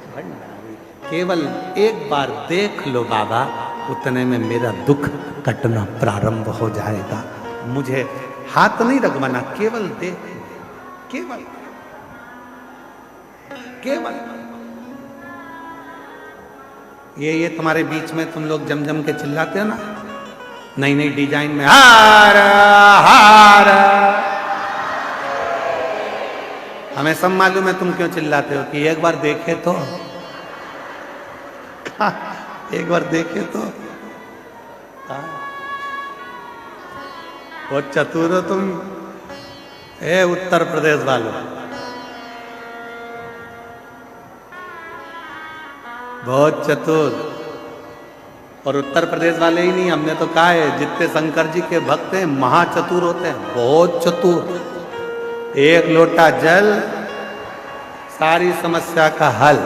भंडारी। केवल एक बार देख लो बाबा, उतने में मेरा दुख कटना प्रारंभ हो जाएगा। मुझे हाथ नहीं रगवाना, केवल देख, केवल केवल ये तुम्हारे बीच में तुम लोग जम जम के चिल्लाते हो ना, नई नई डिजाइन में हार हार, हमें सब मालूम है तुम क्यों चिल्लाते हो कि एक बार देखे तो, एक बार देखे तो। बहुत चतुर हो तुम, उत्तर प्रदेश वालों, बहुत चतुर। और उत्तर प्रदेश वाले ही नहीं, हमने तो कहा है जितने शंकर जी के भक्त हैं महाचतुर होते हैं, बहुत चतुर। एक लोटा जल सारी समस्या का हल।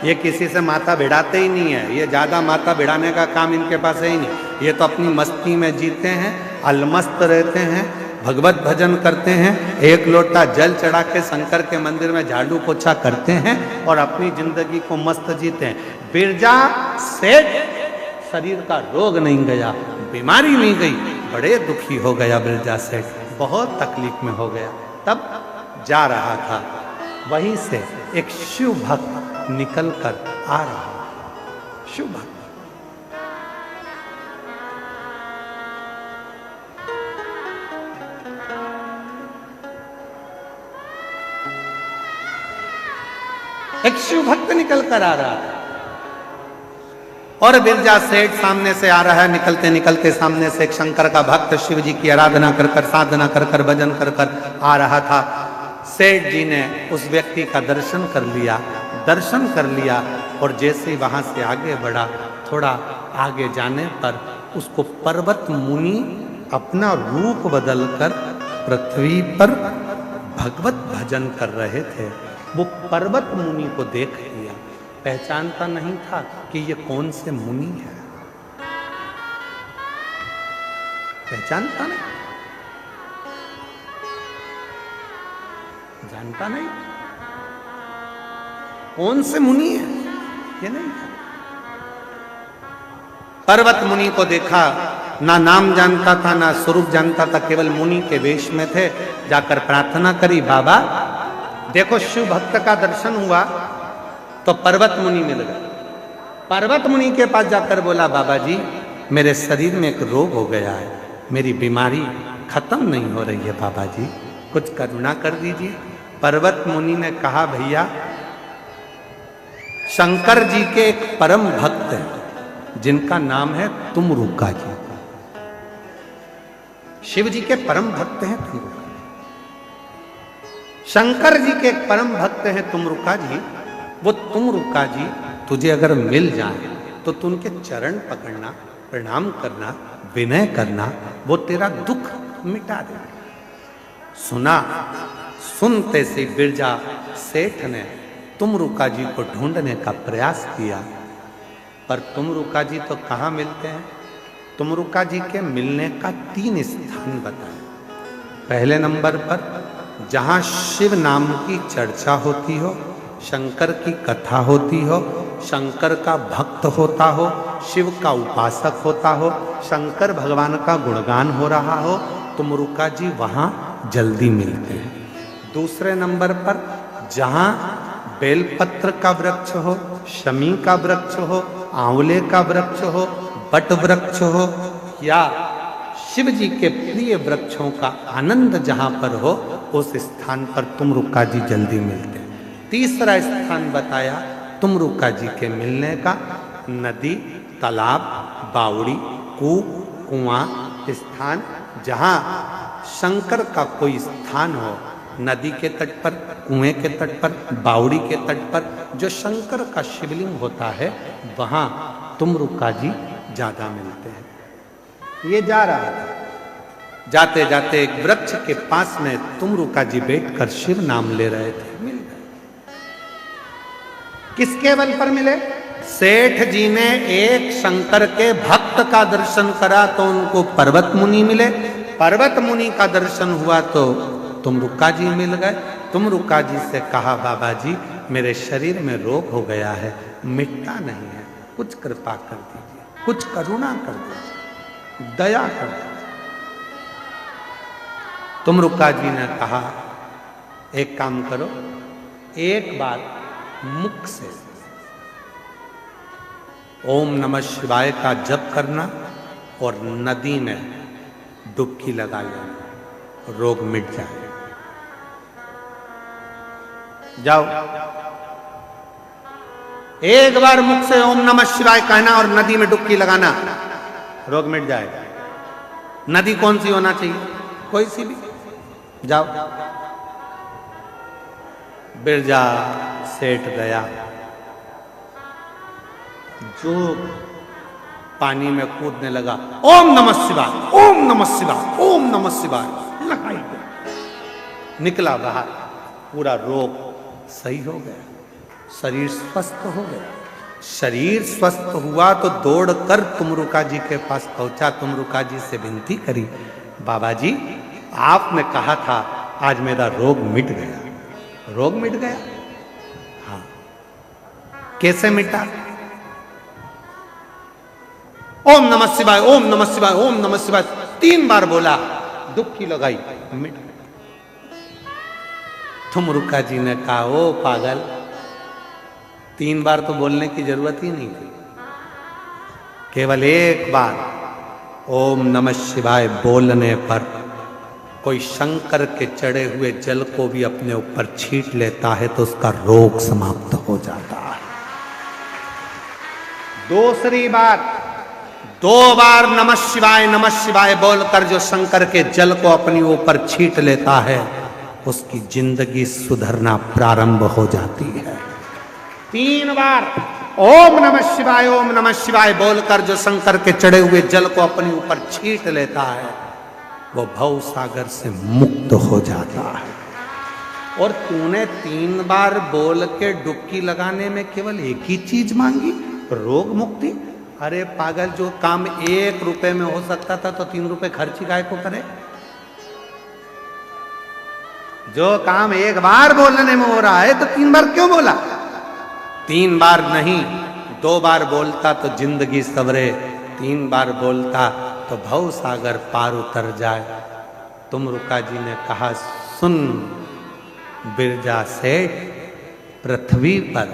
ये किसी से माथा भिड़ाते ही नहीं है, ये ज्यादा माथा भिड़ाने का काम इनके पास है ही नहीं। ये तो अपनी मस्ती में जीते हैं, अलमस्त रहते हैं, भगवत भजन करते हैं, एक लोटा जल चढ़ा के शंकर के मंदिर में झाड़ू पोछा करते हैं और अपनी जिंदगी को मस्त जीते हैं। बिरजा सेठ शरीर का रोग नहीं गया, बीमारी नहीं गई, बड़े दुखी हो गया बिरजा सेठ, बहुत तकलीफ में हो गया। तब जा रहा था, वहीं से एक शिव भक्त निकल कर आ रहा, शिव भक्त। एक शिव भक्त निकल कर आ रहा है और बिरजा सेठ सामने से आ रहा है। निकलते निकलते सामने से एक शंकर का भक्त शिव जी की आराधना कर कर, साधना कर कर, भजन कर कर आ रहा था। सेठ जी ने उस व्यक्ति का दर्शन कर लिया, दर्शन कर लिया और जैसे ही वहां से आगे बढ़ा, थोड़ा आगे जाने पर उसको पर्वत मुनि अपना रूप बदलकर पृथ्वी पर भगवत भजन कर रहे थे। वो पर्वत मुनि को देख लिया, पहचानता नहीं था कि ये कौन से मुनि है, पहचानता नहीं, जानता नहीं कौन से मुनि है, ये नहीं था। पर्वत मुनि को देखा, ना नाम जानता था ना स्वरूप जानता था, केवल मुनि के वेश में थे। जाकर प्रार्थना करी, बाबा देखो शिव भक्त का दर्शन हुआ तो पर्वत मुनि मिल गए। पर्वत मुनि के पास जाकर बोला, बाबा जी मेरे शरीर में एक रोग हो गया है, मेरी बीमारी खत्म नहीं हो रही है, बाबा जी कुछ करुणा कर दीजिए। पर्वत मुनि ने कहा, भैया शंकर जी के एक परम भक्त हैं जिनका नाम है तुमरुका जी, शिव जी के परम भक्त हैं तुमरुका, शंकर जी के एक परम भक्त हैं तुमरुका जी। वो तुमरुका जी तुझे अगर मिल जाए तो तू उनके चरण पकड़ना, प्रणाम करना, विनय करना, वो तेरा दुख मिटा दे। सुना, सुनते से बिरजा सेठ ने तुमरुका जी को ढूंढने का प्रयास किया, पर तुमरुका जी तो कहाँ मिलते हैं। तुमरुका जी के मिलने का 3 स्थान बताए। पहले नंबर पर जहाँ शिव नाम की चर्चा होती हो, शंकर की कथा होती हो, शंकर का भक्त होता हो, शिव का उपासक होता हो, शंकर भगवान का गुणगान हो रहा हो, तुमरुका जी वहाँ जल्दी मिलते हैं। दूसरे नंबर पर जहाँ बेलपत्र का वृक्ष हो, शमी का वृक्ष हो, आंवले का वृक्ष हो, बट वृक्ष हो, या शिव जी के प्रिय वृक्षों का आनंद जहाँ पर हो, उस स्थान पर तुमरुका जी जल्दी मिलते हैं। तीसरा स्थान बताया तुमरुका जी के मिलने का, नदी, तालाब, बावड़ी, कुआं स्थान, जहाँ शंकर का कोई स्थान हो, नदी के तट पर, कुएं के तट पर, बावड़ी के तट पर जो शंकर का शिवलिंग होता है, वहाँ तुमरुका जी ज्यादा मिलते हैं। ये जा रहा था, जाते जाते एक वृक्ष के पास में तुमरुका जी बैठकर शिव नाम ले रहे थे, मिल गए। किसके बल पर मिले? सेठ जी ने एक शंकर के भक्त का दर्शन करा तो उनको पर्वत मुनि मिले, पर्वत मुनि का दर्शन हुआ तो तुमरुक्का जी मिल गए। तुमरुक्का जी से कहा बाबा जी मेरे शरीर में रोग हो गया है, मिटता नहीं है, कुछ कृपा कर दीजिए, कुछ करुणा कर दीजिए, दया कर दीजिए। तुमरुक्का जी ने कहा एक काम करो, एक बार मुख से ओम नमः शिवाय का जप करना और नदी में डुबकी लगा लेना, रोग मिट जाएगा। जाओ, एक बार मुख से ओम नमः शिवाय कहना और नदी में डुबकी लगाना, रोग मिट जाएगा। नदी कौन सी होना चाहिए? कोई सी भी। जाओ। बिरजा सेठ गया, जो पानी में कूदने लगा, ओम नमः शिवाय, ओम नमः शिवाय, ओम नमः शिवाय लगाई गया, निकला बाहर, पूरा रोग सही हो गया, शरीर स्वस्थ हो गया। शरीर स्वस्थ हुआ तो दौड़कर तुमरुक्का जी के पास पहुंचा, तुमरुक्का जी से विनती करी, बाबा जी आपने कहा था आज मेरा रोग मिट गया। रोग मिट गया? हाँ। कैसे मिटा? ओम नमः शिवाय, ओम नमः शिवाय, ओम नमः शिवाय 3 बार बोला, डुबकी लगाई, मिट गया। तुमरुक्का जी ने कहा ओ पागल, 3 बार तो बोलने की जरूरत ही नहीं थी, केवल एक बार ओम नमः शिवाय बोलने पर कोई शंकर के चढ़े हुए जल को भी अपने ऊपर छींट लेता है तो उसका रोग समाप्त हो जाता है। दूसरी बार 2 बार नमः शिवाय बोलकर जो शंकर के जल को अपने ऊपर छींट लेता है उसकी जिंदगी सुधरना प्रारंभ हो जाती है। 3 बार ओम नमः शिवाय बोलकर जो शंकर के चढ़े हुए जल को अपने ऊपर छींट लेता है वो भव सागर से मुक्त हो जाता है। और तूने 3 बार बोल के डुबकी लगाने में केवल एक ही चीज मांगी, रोग मुक्ति। अरे पागल, जो काम 1 रुपए में हो सकता था तो 3 रुपए खर्ची गाय को करे। जो काम 1 बार बोलने में हो रहा है तो 3 बार क्यों बोला? 3 बार नहीं, 2 बार बोलता तो जिंदगी सवरे, 3 बार बोलता तो भव सागर पार उतर जाए। तुमरुक्का जी ने कहा सुन बिरजा सेठ, पृथ्वी पर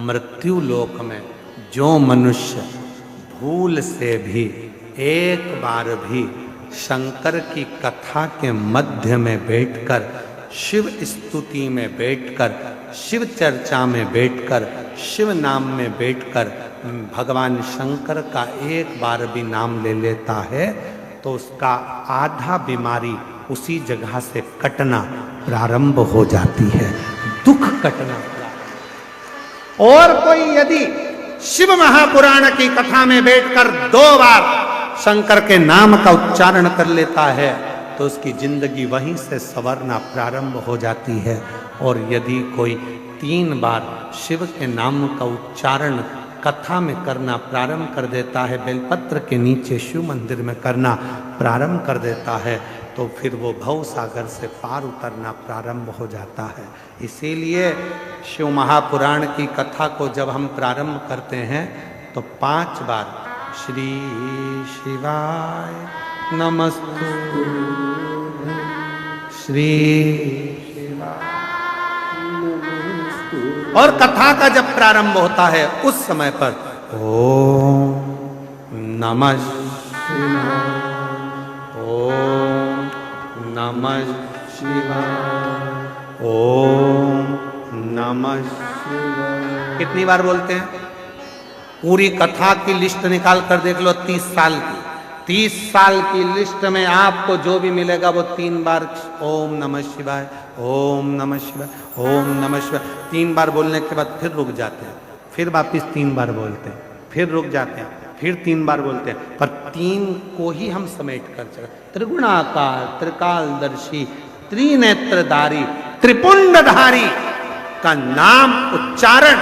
मृत्यु लोक में जो मनुष्य भूल से भी एक बार भी शंकर की कथा के मध्य में बैठकर, शिव स्तुति में बैठकर, शिव चर्चा में बैठकर, शिव नाम में बैठकर भगवान शंकर का एक बार भी नाम ले लेता है तो उसका आधा बीमारी उसी जगह से कटना प्रारंभ हो जाती है, दुख कटना प्रारंभ। और कोई यदि शिव महापुराण की कथा में बैठकर 2 बार शंकर के नाम का उच्चारण कर लेता है तो उसकी जिंदगी वहीं से संवरना प्रारंभ हो जाती है। और यदि कोई 3 बार शिव के नाम का उच्चारण कथा में करना प्रारंभ कर देता है, बेलपत्र के नीचे शिव मंदिर में करना प्रारंभ कर देता है तो फिर वो भव सागर से पार उतरना प्रारंभ हो जाता है। इसीलिए शिव महापुराण की कथा को जब हम प्रारंभ करते हैं तो 5 बार श्री शिवाय नमस्तु, श्री शिवाय, और कथा का जब प्रारंभ होता है उस समय पर ओम नमः शिवाय, ओम नमः शिवाय, ओम नमः शिवाय। कितनी बार बोलते हैं? पूरी कथा की लिस्ट निकाल कर देख लो, 30 साल की, 30 साल की लिस्ट में आपको जो भी मिलेगा वो 3 बार ओम नमः शिवाय, ओम नमः शिवाय, ओम नमः शिवाय 3 बार बोलने के बाद फिर रुक जाते हैं, फिर वापिस 3 बार बोलते हैं, फिर रुक जाते हैं, फिर 3 बार बोलते हैं। पर 3 को ही हम समेट कर चले, त्रिगुणाकार, त्रिकालदर्शी, त्रिनेत्रधारी, त्रिपुंडधारी का नाम उच्चारण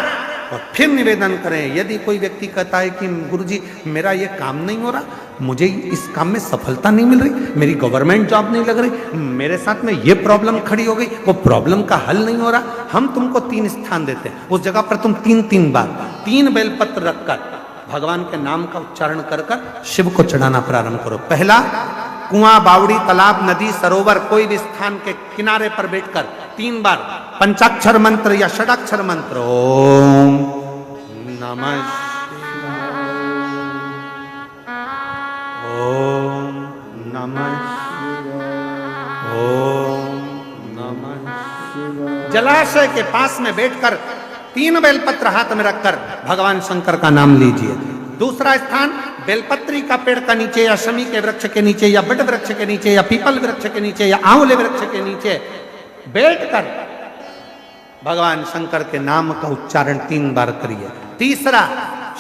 और फिर निवेदन करें। यदि कोई व्यक्ति कहता है कि गुरुजी मेरा ये काम नहीं हो रहा, मुझे इस काम में सफलता नहीं मिल रही, मेरी गवर्नमेंट जॉब नहीं लग रही, मेरे साथ में ये प्रॉब्लम खड़ी हो गई, वो प्रॉब्लम का हल नहीं हो रहा, हम तुमको 3 स्थान देते हैं। उस जगह पर तुम 3 बार 3 बेलपत्र रखकर भगवान के नाम का उच्चारण कर कर शिव को चढ़ाना प्रारंभ करो। पहला, कुआं, बावड़ी, तालाब, नदी, सरोवर, कोई भी स्थान के किनारे पर बैठकर 3 बार पंचाक्षर मंत्र या षडाक्षर मंत्र ओम नमः शिवाय, ओम नमः शिवाय, ओम नमः शिवाय। जलाशय के पास में बैठकर 3 बेलपत्र हाथ में रखकर भगवान शंकर का नाम लीजिए। दूसरा स्थान, बेलपत्री का पेड़ का नीचे या शमी के वृक्ष के नीचे या बट वृक्ष के नीचे या पीपल वृक्ष के नीचे या आंवले वृक्ष के नीचे बैठकर भगवान शंकर के नाम का उच्चारण 3 बार करिए। तीसरा,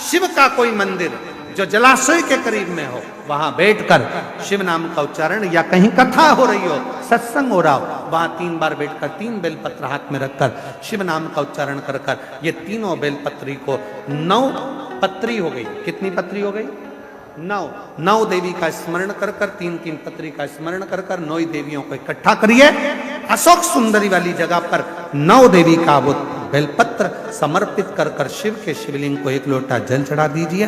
शिव का कोई मंदिर जो जलाशय के करीब में हो, वहां बैठकर शिव नाम का उच्चारण, या कहीं कथा हो रही हो, सत्संग हो रहा हो, वहां 3 बार बैठकर 3 बेलपत्र हाथ में रखकर शिव नाम का उच्चारण कर कर ये तीनों बेलपत्री को 9 पत्री हो गई। कितनी पत्री हो गई? 9 देवी का स्मरण कर कर 3 पत्री का स्मरण कर कर 9 देवियों को इकट्ठा करिए। अशोक सुंदरी वाली जगह पर 9 देवी का वो बेलपत्र समर्पित कर कर शिव के शिवलिंग को 1 लोटा जल चढ़ा दीजिए।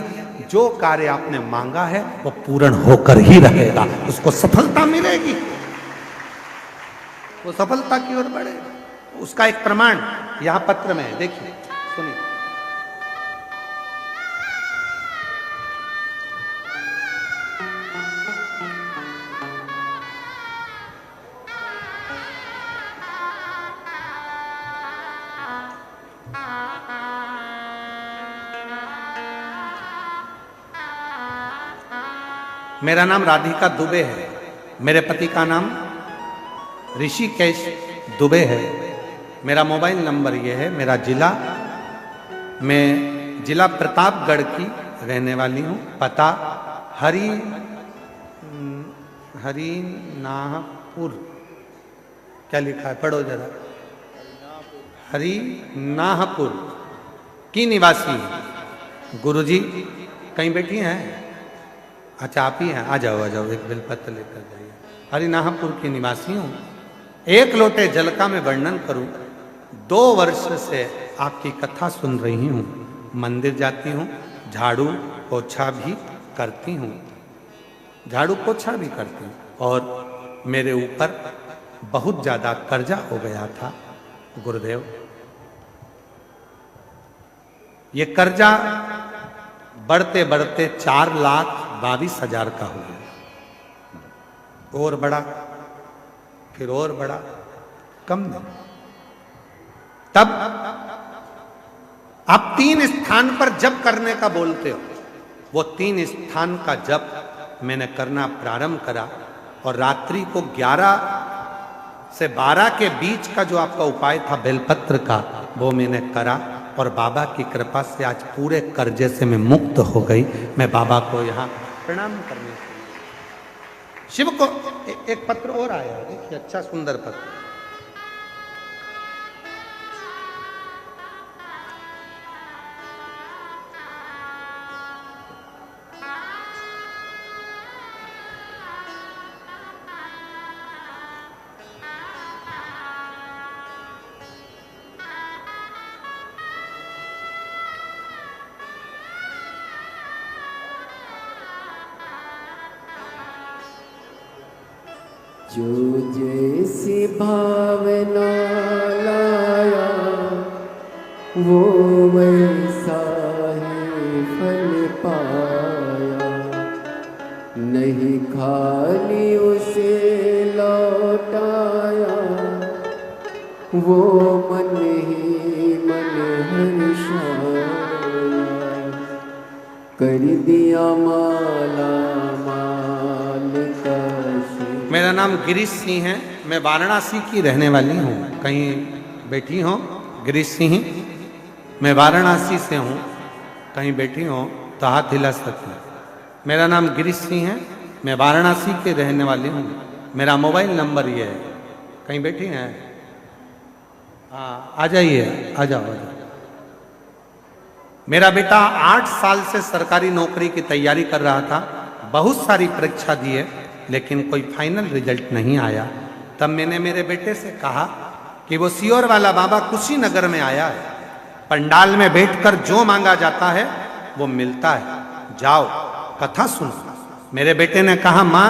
जो कार्य आपने मांगा है वो पूर्ण होकर ही रहेगा, उसको सफलता मिलेगी, वो सफलता की ओर बढ़ेगा। उसका एक प्रमाण यहां पत्र में है, देखिए, सुनिए। मेरा नाम राधिका दुबे है, मेरे पति का नाम ऋषिकेश दुबे है, मेरा मोबाइल नंबर ये है, मेरा जिला, मैं जिला प्रतापगढ़ की रहने वाली हूँ, पता हरिनाहपुर, क्या लिखा है पढ़ो जरा, हरिनाहपुर की निवासी है। गुरुजी कहीं बैठी हैं? अच्छा आप ही हैं, आ जाओ एक बेलपत्र लेकर जाइए। हरिनाहपुर की निवासी हूँ। 1 लोटे जल का मैं वर्णन करूँ, 2 वर्ष से आपकी कथा सुन रही हूँ, मंदिर जाती हूँ, झाड़ू पोछा भी करती हूँ, और मेरे ऊपर बहुत ज़्यादा कर्जा हो गया था गुरुदेव। ये कर्जा बढ़ते बढ़ते 4,22,000 का हो गया, और बढ़ा, फिर और बढ़ा, कम नहीं। तब आप 3 स्थान पर जप करने का बोलते हो, वो 3 स्थान का जप मैंने करना प्रारंभ करा, और रात्रि को 11 से 12 के बीच का जो आपका उपाय था बेलपत्र का, वो मैंने करा, और बाबा की कृपा से आज पूरे कर्जे से मैं मुक्त हो गई। मैं बाबा को यहाँ प्रणाम करने के लिए, शिव को एक पत्र और आया, देखिए अच्छा सुंदर पत्र। जो जैसी भावना लाया वो वैसा ही फल पाया, नहीं खाली उसे लौटाया, वो मन ही मन हर्षाया, कर दिया माला माल का। मेरा नाम गिरीश सिंह है, मैं वाराणसी की रहने वाली हूँ। कहीं बैठी हो गिरीश सिंह? मैं वाराणसी से हूँ, कहीं बैठी हो तो हाथ हिला सकते हैं। मेरा नाम गिरीश सिंह है, मैं वाराणसी के रहने वाली हूँ। मेरा मोबाइल नंबर ये है, कहीं बैठी हैं? हाँ आ जाइए, आ जाओ। मेरा बेटा 8 साल से सरकारी नौकरी की तैयारी कर रहा था, बहुत सारी परीक्षा दिए, लेकिन कोई फाइनल रिजल्ट नहीं आया। तब मैंने मेरे बेटे से कहा कि वो सीहोर वाला बाबा कुशीनगर में आया है, पंडाल में बैठकर जो मांगा जाता है वो मिलता है, जाओ कथा सुनो। मेरे बेटे ने कहा, माँ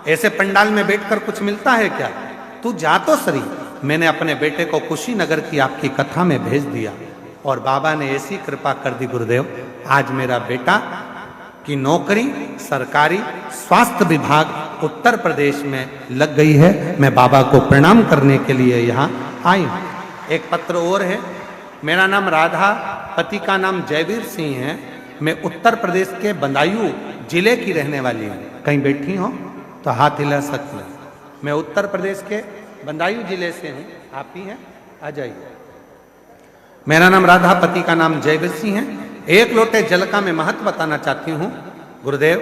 ऐसे पंडाल में बैठकर कुछ मिलता है क्या, तू जा तो सही। मैंने अपने बेटे को कुशीनगर की आपकी कथा में भेज दिया और बाबा ने ऐसी कृपा कर दी गुरुदेव, आज मेरा बेटा की नौकरी सरकारी स्वास्थ्य विभाग उत्तर प्रदेश में लग गई है। मैं बाबा को प्रणाम करने के लिए यहाँ आई हूँ। एक पत्र और है। मेरा नाम राधा, पति का नाम जयवीर सिंह है। मैं उत्तर प्रदेश के बदायूं जिले की रहने वाली हूँ। कहीं बैठी हो तो हाथ हिला सकते हैं। मैं उत्तर प्रदेश के बदायूं जिले से हूँ, आप ही हैं, आ जाइए। मेरा नाम राधा, पति का नाम जयवीर सिंह है। एक लोटे जल का मैं महत्व बताना चाहती हूँ गुरुदेव।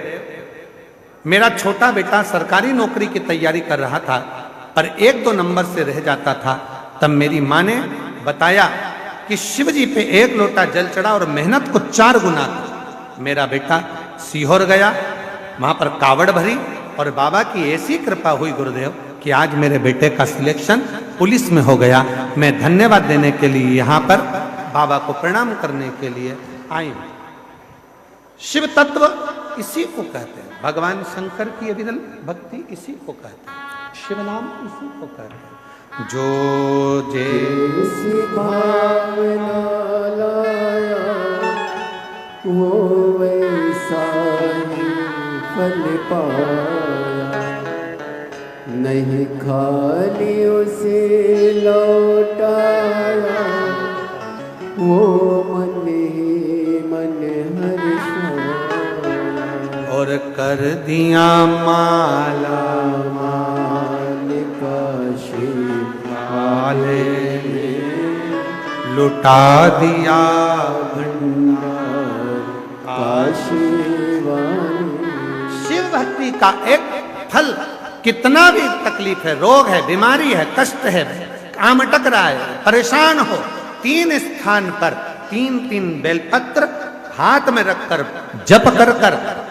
मेरा छोटा बेटा सरकारी नौकरी की तैयारी कर रहा था, पर 1-2 नंबर से रह जाता था। तब मेरी माँ ने बताया कि शिव जी पे 1 लोटा जल चढ़ा और मेहनत को 4 गुना कर। मेरा बेटा सीहोर गया, वहां पर कावड़ भरी और बाबा की ऐसी कृपा हुई गुरुदेव कि आज मेरे बेटे का सिलेक्शन पुलिस में हो गया। मैं धन्यवाद देने के लिए यहाँ पर बाबा को प्रणाम करने के लिए आई हूँ। शिव तत्व इसी को कहते हैं, भगवान शंकर की अविरल भक्ति इसी को कहते हैं, शिव नाम इसी को कहते हैं। जो जैसी भावना लाया वो वैसा ही फल पाया, नहीं खाली उसे लौटाया वो मन ही मन हर्षाया। और कर दिया माला माल का वाले लुटा दिया भंडार काशीवाणी। शिव भक्ति का एक फल, कितना भी तकलीफ है, रोग है, बीमारी है, कष्ट है, काम अटक रहा है, परेशान हो, 3 स्थान पर 3-3 बेलपत्र हाथ में रखकर जप कर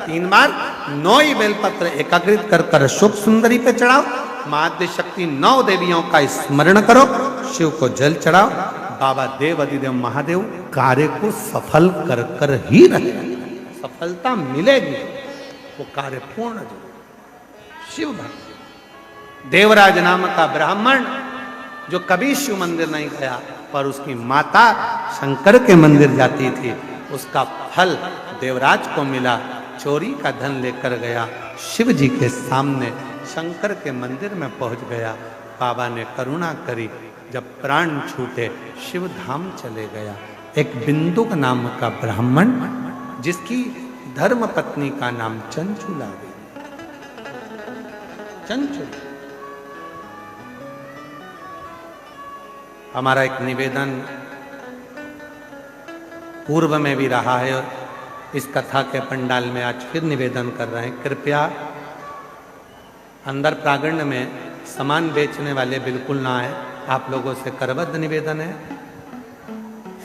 3 बार 9 ही बेलपत्र एकाग्रित कर शुभ सुंदरी पे चढ़ाओ। माध्य शक्ति 9 देवियों का स्मरण करो, शिव को जल चढ़ाओ। बाबा देव अधिदेव महादेव कार्य को सफल कर ही रहे, सफलता मिलेगी, वो कार्य पूर्ण जो शिव भक्त। देवराज नाम का ब्राह्मण जो कभी शिव मंदिर नहीं गया, पर उसकी माता शंकर के मंदिर जाती थी, उसका फल देवराज को मिला। चोरी का धन लेकर गया, शिव जी के सामने शंकर के मंदिर में पहुंच गया। बाबा ने करुणा करी, जब प्राण छूटे शिव धाम चले गया। एक बिंदुक नाम का ब्राह्मण जिसकी धर्म पत्नी का नाम चंचुला गई। चंचुल हमारा एक निवेदन पूर्व में भी रहा है और इस कथा के पंडाल में आज फिर निवेदन कर रहे हैं। कृपया अंदर प्रांगण में सामान बेचने वाले बिल्कुल ना आए, आप लोगों से करबद्ध निवेदन है।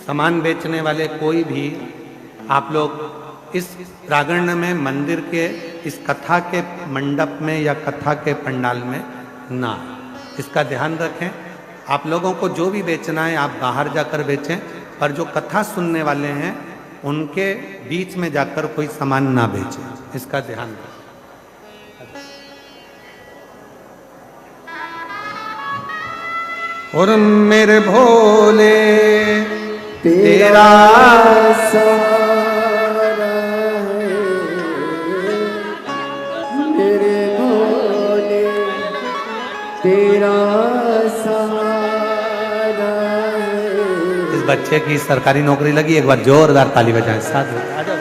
सामान बेचने वाले कोई भी आप लोग इस प्रांगण में मंदिर के इस कथा के मंडप में या कथा के पंडाल में ना, इसका ध्यान रखें। आप लोगों को जो भी बेचना है आप बाहर जाकर बेचें, पर जो कथा सुनने वाले हैं उनके बीच में जाकर कोई सामान ना बेचें, इसका ध्यान रखें। और मेरे भोले तेरा सहारा है, मेरे भोले तेरा सहारा है। इस बच्चे की सरकारी नौकरी लगी, एक बार जोरदार ताली बजाएं साथ में। आ जाओ।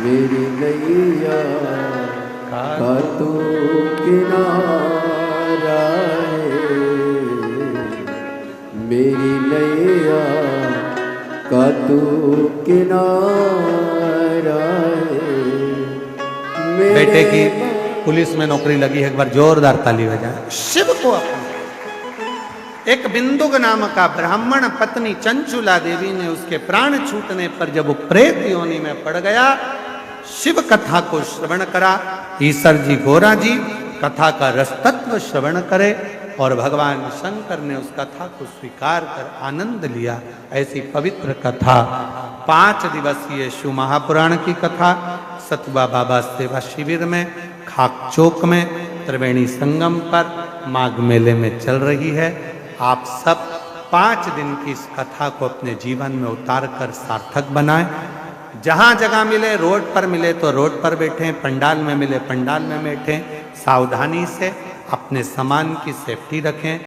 मेरी नैया का तू किनारा है, मेरी नैया का तू किनारा है। बेटे की पुलिस में नौकरी लगी है, एक बार जोरदार ताली बजाएं। शिव को अपना एक बिंदुक नाम का ब्राह्मण पत्नी चंचुला देवी ने उसके प्राण छूटने पर जब वो प्रेत योनि में पड़ गया, शिव कथा को श्रवण करा। ईश्वर जी गोरा जी कथा का रसतत्व श्रवण करे और भगवान शंकर ने उस कथा को स्वीकार कर आनंद लिया। ऐसी पवित्र कथा 5 दिवसीय शिव महापुराण की कथा सतुबा बाबा सेवा शिविर में खाक चौक में त्रिवेणी संगम पर माघ मेले में चल रही है। आप सब 5 दिन की इस कथा को अपने जीवन में उतार कर सार्थक बनाएं। जहां जगह मिले, रोड पर मिले तो रोड पर बैठें, पंडाल में मिले पंडाल में बैठें। सावधानी से अपने सामान की सेफ्टी रखें।